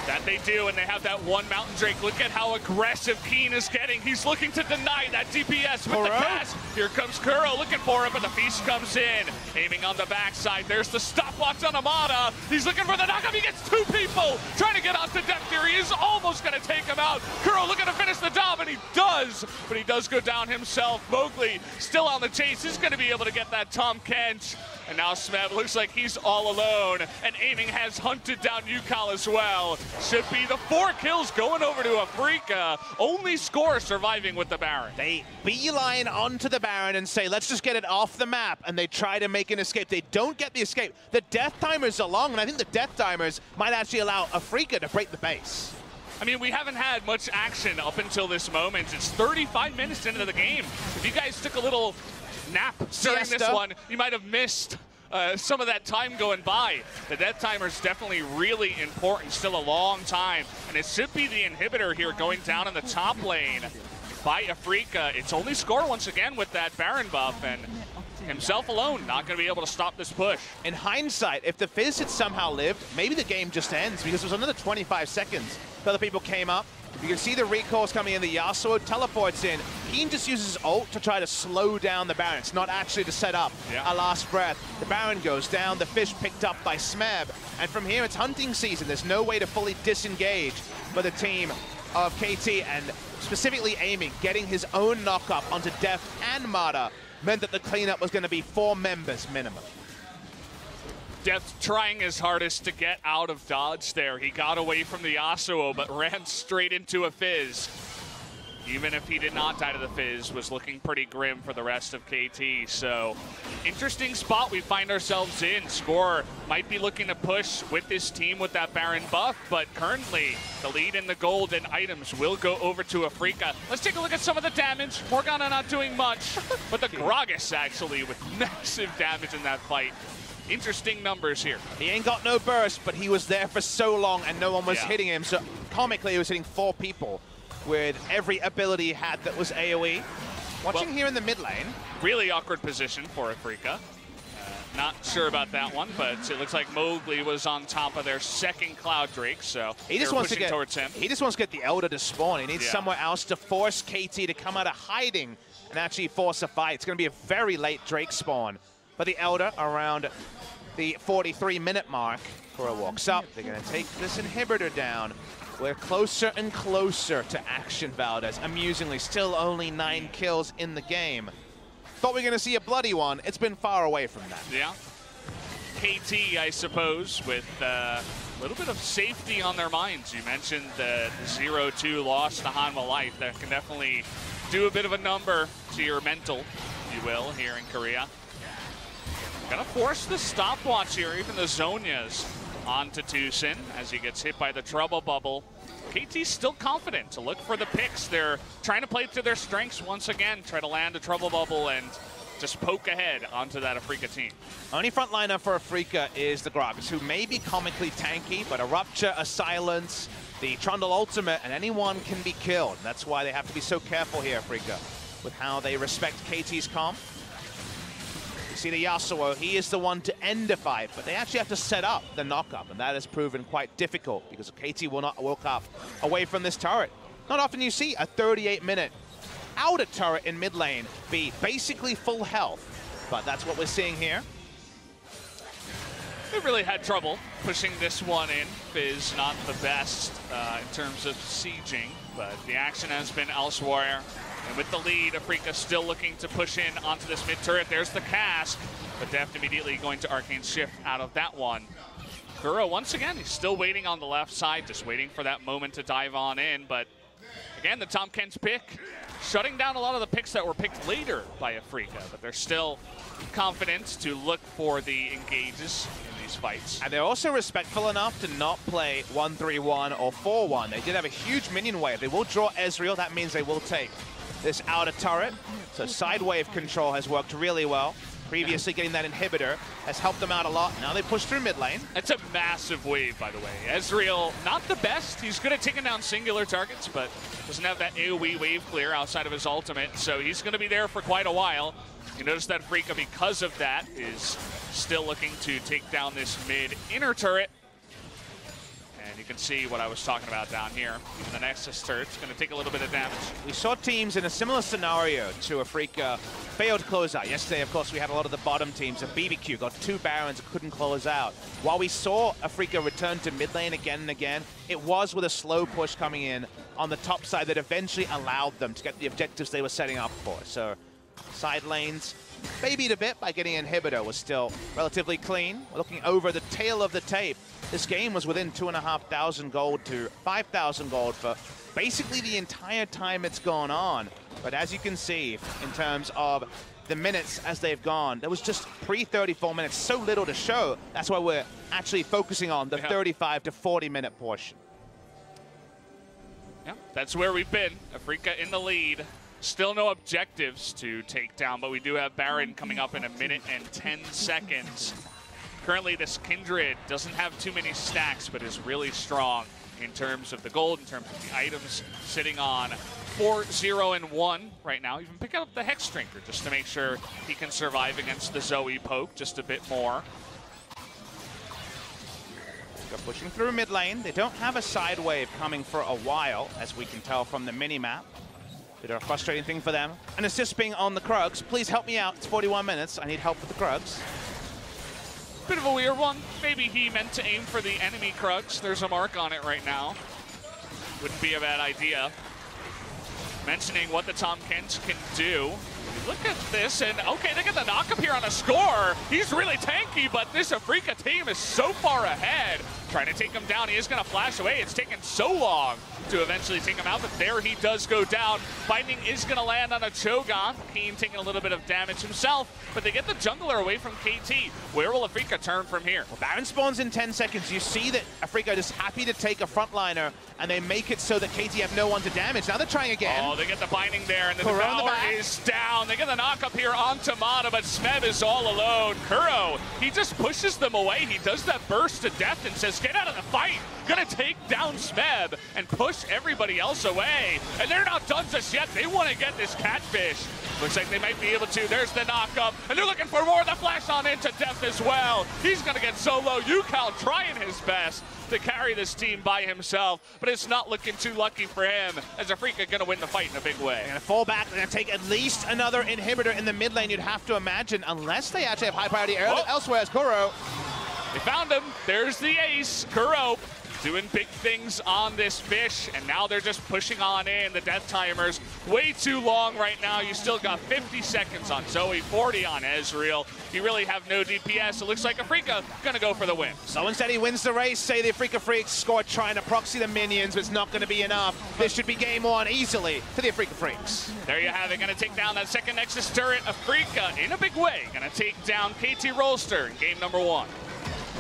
That they do, and they have that one Mountain Drake. Look at how aggressive Keen is getting. He's looking to deny that DPS with the pass. Here comes Kuro looking for it, but the Feast comes in. Aiming on the backside. There's the stopwatch on Amada. He's looking for the knockup. He gets 2 people trying to get onto Death Fury. He is almost going to take him out. Kuro looking to finish the job, and he does. But he does go down himself. Mowgli still on the chase. He's going to be able to get that Tom Kent. And now Smeb looks like he's all alone. And aiming has hunted down Yukal as well. Should be the 4 kills going over to Afreeca. Only score surviving with the Baron. They beeline onto the Baron and say, let's just get it off the map. And they try to make an escape. They don't get the escape. The death timers are long, and I think the death timers might actually allow Afreeca to break the base. I mean, we haven't had much action up until this moment. It's 35 minutes into the game. If you guys took a little nap during this one, you might have missed some of that time going by. The death timer is definitely really important, still a long time, and it should be the inhibitor here going down in the top lane by Afreeca. It's only score once again with that Baron buff, and himself alone not going to be able to stop this push. In hindsight, if the Fizz had somehow lived, maybe the game just ends, because there was another 25 seconds. Other people came up. You can see the recalls coming in. The Yasuo teleports in. Keen just uses ult to try to slow down the Baron. It's not actually to set up a last breath. The Baron goes down. The fish picked up by Smeb. And from here, it's hunting season. There's no way to fully disengage for the team of KT. And specifically aiming, getting his own knock-up onto Def and Mata, meant that the cleanup was going to be 4 members minimum. Def trying his hardest to get out of dodge there. He got away from the Yasuo, but ran straight into a Fizz. Even if he did not die to the Fizz, was looking pretty grim for the rest of KT. So, interesting spot we find ourselves in. Score might be looking to push with this team with that Baron buff, but currently the lead in the gold and items will go over to Afreeca. Let's take a look at some of the damage. Morgana not doing much, but the Gragas actually with massive damage in that fight. Interesting numbers here. He ain't got no burst, but he was there for so long and no one was hitting him. So comically, he was hitting 4 people with every ability he had that was AoE. Watching here in the mid lane. Really awkward position for Afreeca. Not sure about that one, but it looks like Mowgli was on top of their second Cloud Drake, so he just wants to get towards him. He just wants to get the Elder to spawn. He needs somewhere else to force KT to come out of hiding and actually force a fight. It's going to be a very late Drake spawn. But the Elder around the 43-minute mark. Kuro walks up. They're going to take this inhibitor down. We're closer and closer to action, Valdez. Amusingly, still only 9 kills in the game. Thought we were going to see a bloody one. It's been far away from that. Yeah. KT, I suppose, with a little bit of safety on their minds. You mentioned the 0-2 loss to Hanwha Life. That can definitely do a bit of a number to your mental, if you will, here in Korea. Gonna force the stopwatch here, even the Zhonya's onto Tucson as he gets hit by the trouble bubble. KT's still confident to look for the picks. They're trying to play to their strengths once again, try to land a trouble bubble and just poke ahead onto that Afreeca team. Only frontliner for Afreeca is the Gragas, who may be comically tanky, but a Rupture, a Silence, the Trundle ultimate, and anyone can be killed. That's why they have to be so careful here, Afreeca, with how they respect KT's comp. You see the Yasuo, he is the one to end a fight, but they actually have to set up the knock-up, and that has proven quite difficult because KT will not walk up away from this turret. Not often you see a 38-minute outer turret in mid lane be basically full health, but that's what we're seeing here. They really had trouble pushing this one in. Fizz not the best in terms of sieging, but the action has been elsewhere. And with the lead, Afreeca still looking to push in onto this mid turret. There's the cask, but Deft immediately going to Arcane Shift out of that one. Kuro, once again, he's still waiting on the left side, just waiting for that moment to dive on in. But again, the Tom Kent's pick, shutting down a lot of the picks that were picked later by Afreeca, but they're still confident to look for the engages in these fights. And they're also respectful enough to not play 1-3-1 or 4-1. They did have a huge minion wave. They will draw Ezreal. That means they will take this outer turret. So side wave control has worked really well. Previously getting that inhibitor has helped them out a lot. Now they push through mid lane. It's a massive wave, by the way. Ezreal, not the best. He's good at taking down singular targets, but doesn't have that AoE wave clear outside of his ultimate. So he's going to be there for quite a while. You notice that Afreeca, because of that, is still looking to take down this mid inner turret. And you can see what I was talking about down here. Even the Nexus turret's going to take a little bit of damage. We saw teams in a similar scenario to Afreeca failed to close out. Yesterday, of course, we had a lot of the bottom teams. A BBQ got 2 Barons, couldn't close out. While we saw Afreeca return to mid lane again and again, it was with a slow push coming in on the top side that eventually allowed them to get the objectives they were setting up for. So side lanes babied a bit by getting inhibitor, was still relatively clean. We're looking over the tail of the tape. This game was within 2,500 gold to 5,000 gold for basically the entire time it's gone on. But as you can see, in terms of the minutes as they've gone, there was just pre-34 minutes, so little to show. That's why we're actually focusing on the 35 to 40-minute portion. Yeah, that's where we've been. Afreeca in the lead. Still no objectives to take down, but we do have Baron coming up in 1 minute and 10 seconds. Currently, this Kindred doesn't have too many stacks, but is really strong in terms of the gold, in terms of the items, sitting on 4-0-1 right now. Even pick up the Hex Drinker just to make sure he can survive against the Zoe poke just a bit more. They're pushing through mid lane. They don't have a side wave coming for a while, as we can tell from the mini-map. Bit of a frustrating thing for them. And assist being on the Krugs. Please help me out. It's 41 minutes. I need help with the Krugs. Bit of a weird one. Maybe he meant to aim for the enemy Krugs. There's a mark on it right now. Wouldn't be a bad idea. mentioning what the Tom Kents can do. Look at this, and okay, they get the knock up here on a score. He's really tanky, but this Afreeca team is so far ahead. Trying to take him down, he is going to flash away. It's taken so long to eventually take him out, but there he does go down. Binding is going to land on a Cho'Gath. Keen taking a little bit of damage himself, but they get the jungler away from KT. Where will Afreeca turn from here? Well, Baron spawns in 10 seconds. You see that Afreeca is happy to take a frontliner, and they make it so that KT have no one to damage. Now they're trying again. Oh, they get the binding there, and the Devour is down. They get the knock up here on Tamada, but Smeb is all alone. Kuro, he just pushes them away. He does that burst to death and says, get out of the fight. Gonna take down Smeb and push everybody else away. And they're not done just yet. They want to get this catfish. Looks like they might be able to. There's the knock-up, and they're looking for more. The flash on into death as well. He's gonna get solo. Yukal trying his best to carry this team by himself, but it's not looking too lucky for him, as Afreeca gonna win the fight in a big way. They're gonna fall back. They're gonna take at least another inhibitor in the mid lane, you'd have to imagine, unless they actually have high priority elsewhere as Kuro. They found him. There's the ace. Kuro doing big things on this fish, and now they're just pushing on in. The death timer's way too long right now. You still got 50 seconds on Zoe, 40 on Ezreal. You really have no DPS. It looks like Afreeca gonna go for the win. So instead he wins the race, say the Afreeca Freecs score trying to proxy the minions, but it's not gonna be enough. This should be game one easily for the Afreeca Freecs. There you have it, gonna take down that second Nexus turret. Afreeca in a big way, gonna take down KT Rolster in game number 1.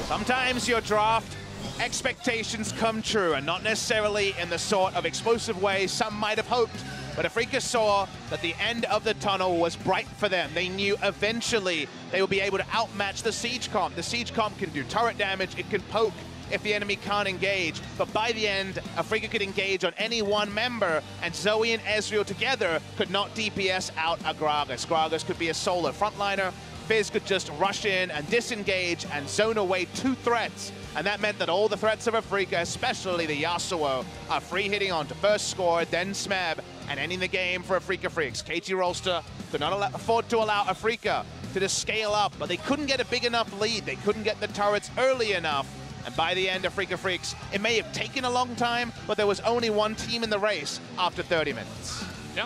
Sometimes your draft expectations come true, and not necessarily in the sort of explosive way some might have hoped, but Afreeca saw that the end of the tunnel was bright for them. They knew eventually they would be able to outmatch the Siege Comp. The Siege Comp can do turret damage, it can poke if the enemy can't engage, but by the end, Afreeca could engage on any one member, and Zoe and Ezreal together could not DPS out a Gragas. Gragas could be a solo frontliner, Fizz could just rush in and disengage and zone away 2 threats. And that meant that all the threats of Afreeca, especially the Yasuo, are free hitting onto first score, then Smeb, and ending the game for Afreeca Freecs. KT Rolster could not afford to allow Afreeca to just scale up, but they couldn't get a big enough lead. They couldn't get the turrets early enough. And by the end, Afreeca Freecs, it may have taken a long time, but there was only one team in the race after 30 minutes. Yeah,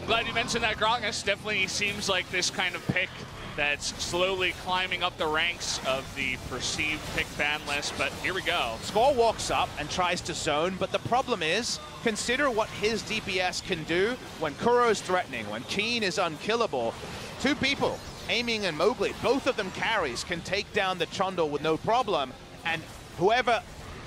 I'm glad you mentioned that. Gragas definitely seems like this kind of pick that's slowly climbing up the ranks of the perceived pick ban list, but here we go. Score walks up and tries to zone, but the problem is, consider what his DPS can do when Kuro's threatening, when Keen is unkillable. 2 people, Aiming and Mowgli, both of them carries, can take down the Trundle with no problem, and whoever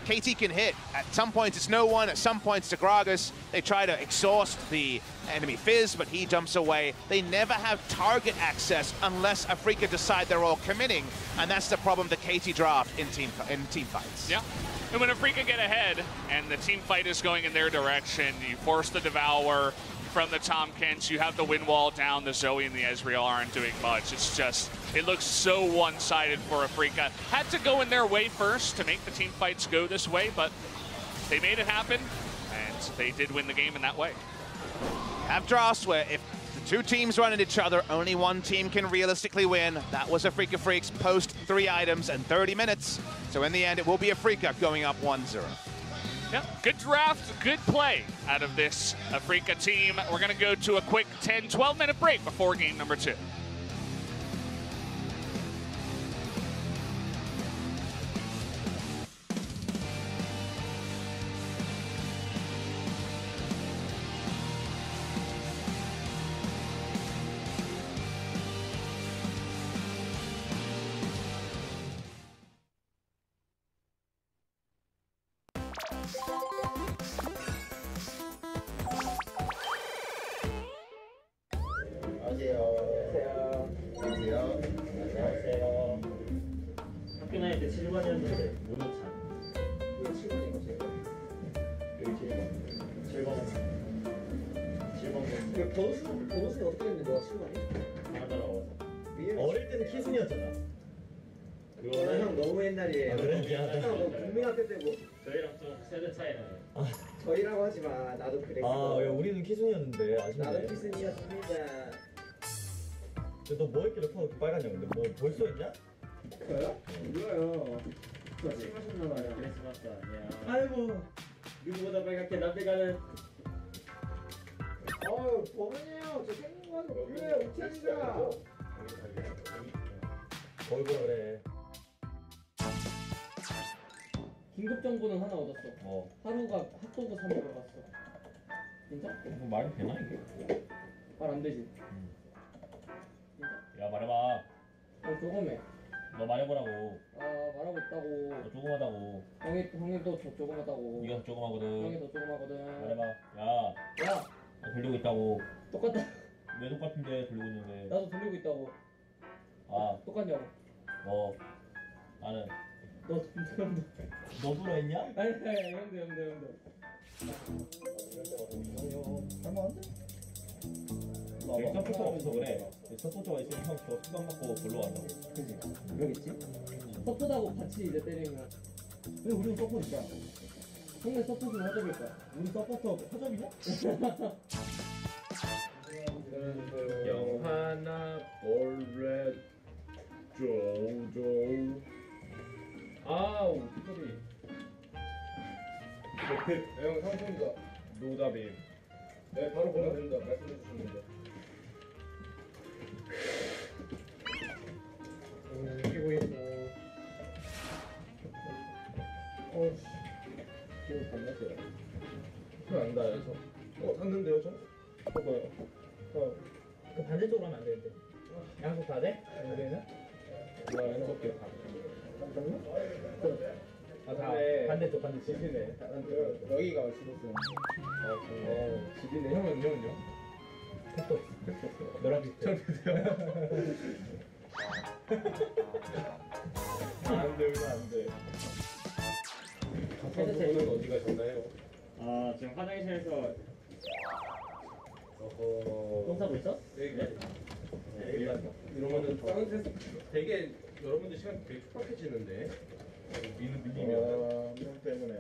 KT can hit, at some points it's no one, at some points to Gragas. They try to exhaust the enemy Fizz, but he jumps away. They never have target access unless Afreeca decide they're all committing, and that's the problem the KT draft in team fights. Yeah, and when Afreeca get ahead and the team fight is going in their direction, you force the Devour from the Tom Kents, you have the wind wall down, the Zoe and the Ezreal aren't doing much. It's just, it looks so one-sided for Afreeca. Had to go in their way first to make the team fights go this way, but they made it happen, and they did win the game in that way. Have drafts where if the 2 teams run at each other, only one team can realistically win. That was Afreeca Freecs post 3 items and 30 minutes. So in the end, it will be Afreeca going up 1-0. Yeah, good draft, good play out of this Afreeca team. We're going to go to a quick 10-12 minute break before game number 2. 학교 다닐 때 7번이었는데 못 넣잖아. 왜 7번인 거지? 여기 7번. 번호수는 어떻게 했는데 너가 7번이? 하나더라고. 어릴 때는 키순이었잖아. 그거는 형 너무 옛날이에요. 아, 그래? 미안하다. 형 너 국민학교 때고. 저희랑 좀 세대 차이 나네. 저희라고 하지 마. 나도 그래. 아, 야, 우리는 키순이었는데 아쉽네. 나도 키순이었습니다. 너 뭐 했길래 폰이 빨갛냐 근데 뭐 벌써 했냐? 저요? 몰라요. 저 심하셨나봐요. 크리스마스 아니야. 아이고 누구보다 빨갛게 남들가는 범인이에요. 저 생긴 거 하는 거 우체입니다. 거기 보라 그래. 긴급 정보는 하나 얻었어. 하루가 핫도그 사 먹으러 갔어. 진짜? 뭐 말이 되나 이게? 말 안 되지. 진짜? 야 말해봐. 조금해. 너 말해보라고. 말하고 있다고. 너 조그마다고. 형이 또 조그마다고. 네가 더 조그마거든. 형이 더 조그마거든. 말해봐. 야. 나 돌리고 있다고. 똑같다. 왜 똑같은데 돌리고 있는데. 나도 돌리고 있다고. 똑같냐고. 나는. 너 돌아있냐? 아니 형도. 할만한데? 서포터가 없어서 그래. 서포터가 있으면 형저 수강 받고 골로 간다고. 그지? 그러겠지? 서포트하고 같이 이제 때리면. 근데 우리는 서포트야. 형네 서포트는 허접일 거야. 우리 서포터 허접이냐? 영하나 볼렛 조조. 아우 소리. 형 상품이다. 노답임. 네 바로 보내드립니다. 말씀해 주시면 됩니다. 끼고 있어. 어씨. 이거 반났어요. 안 닿아요 저. 닿는데요 저? 봐봐요. 그 반대쪽으로 하면 안 되는데. 양쪽 다 돼? 여기는? 이거는 어깨 다. 다 반대쪽. 집이네. 여기가 집었어요. 집이네. 형은요? 택도 없어. 너랑 비슷해. 안 돼, 안 돼. 가서는 어디 가셨나요? 지금 화장실에서 똥 싸고 있어? 네. 이러면은 다른 세상 되게 여러분들 시간 되게 촉박해지는데. 밀리면 형 때문에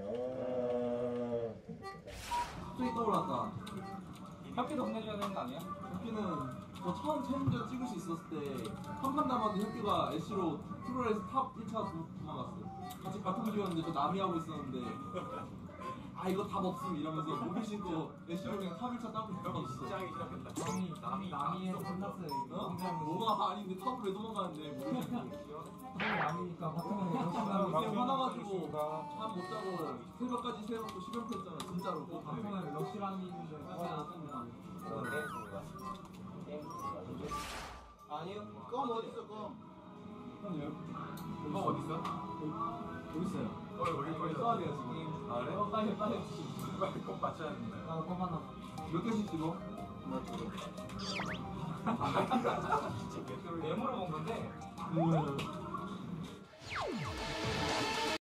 갑자기 떠올랐다. 혁기도 보내줘야 되는 거 아니야? 혁기는 저 처음 챌린저 찍을 수 있었을 때 한 판 남았는데 혁기가 애쉬로 트롤에서 탑 1차 도망갔어요. 같이 같은 조였는데 저 남이 하고 있었는데 이거 답 없음 이러면서 모빌 신고 애쉬로 그냥 탑 1차 따고 있었어. 시작이 시작했다. 남이에서 끝났어요. 뭐가 아닌데 탑을 왜 도망가는데 모빌 신고. 남이니까 바텀에 화나가지고 잠 못 자고 새벽까지 새벽도 10연패 했잖아 진짜로. 바텀에 러시랑이 있는데 아니요. 껌 어딨어 껌? 형이요? 껌 어딨어? 여기 있어요. 우리 써야 돼요 지금. 그래? 빨리 빨리 껌 맞춰야 된다. 껌 하나. 몇 개씩 찍어? 나 찍어. 예물을 본 건데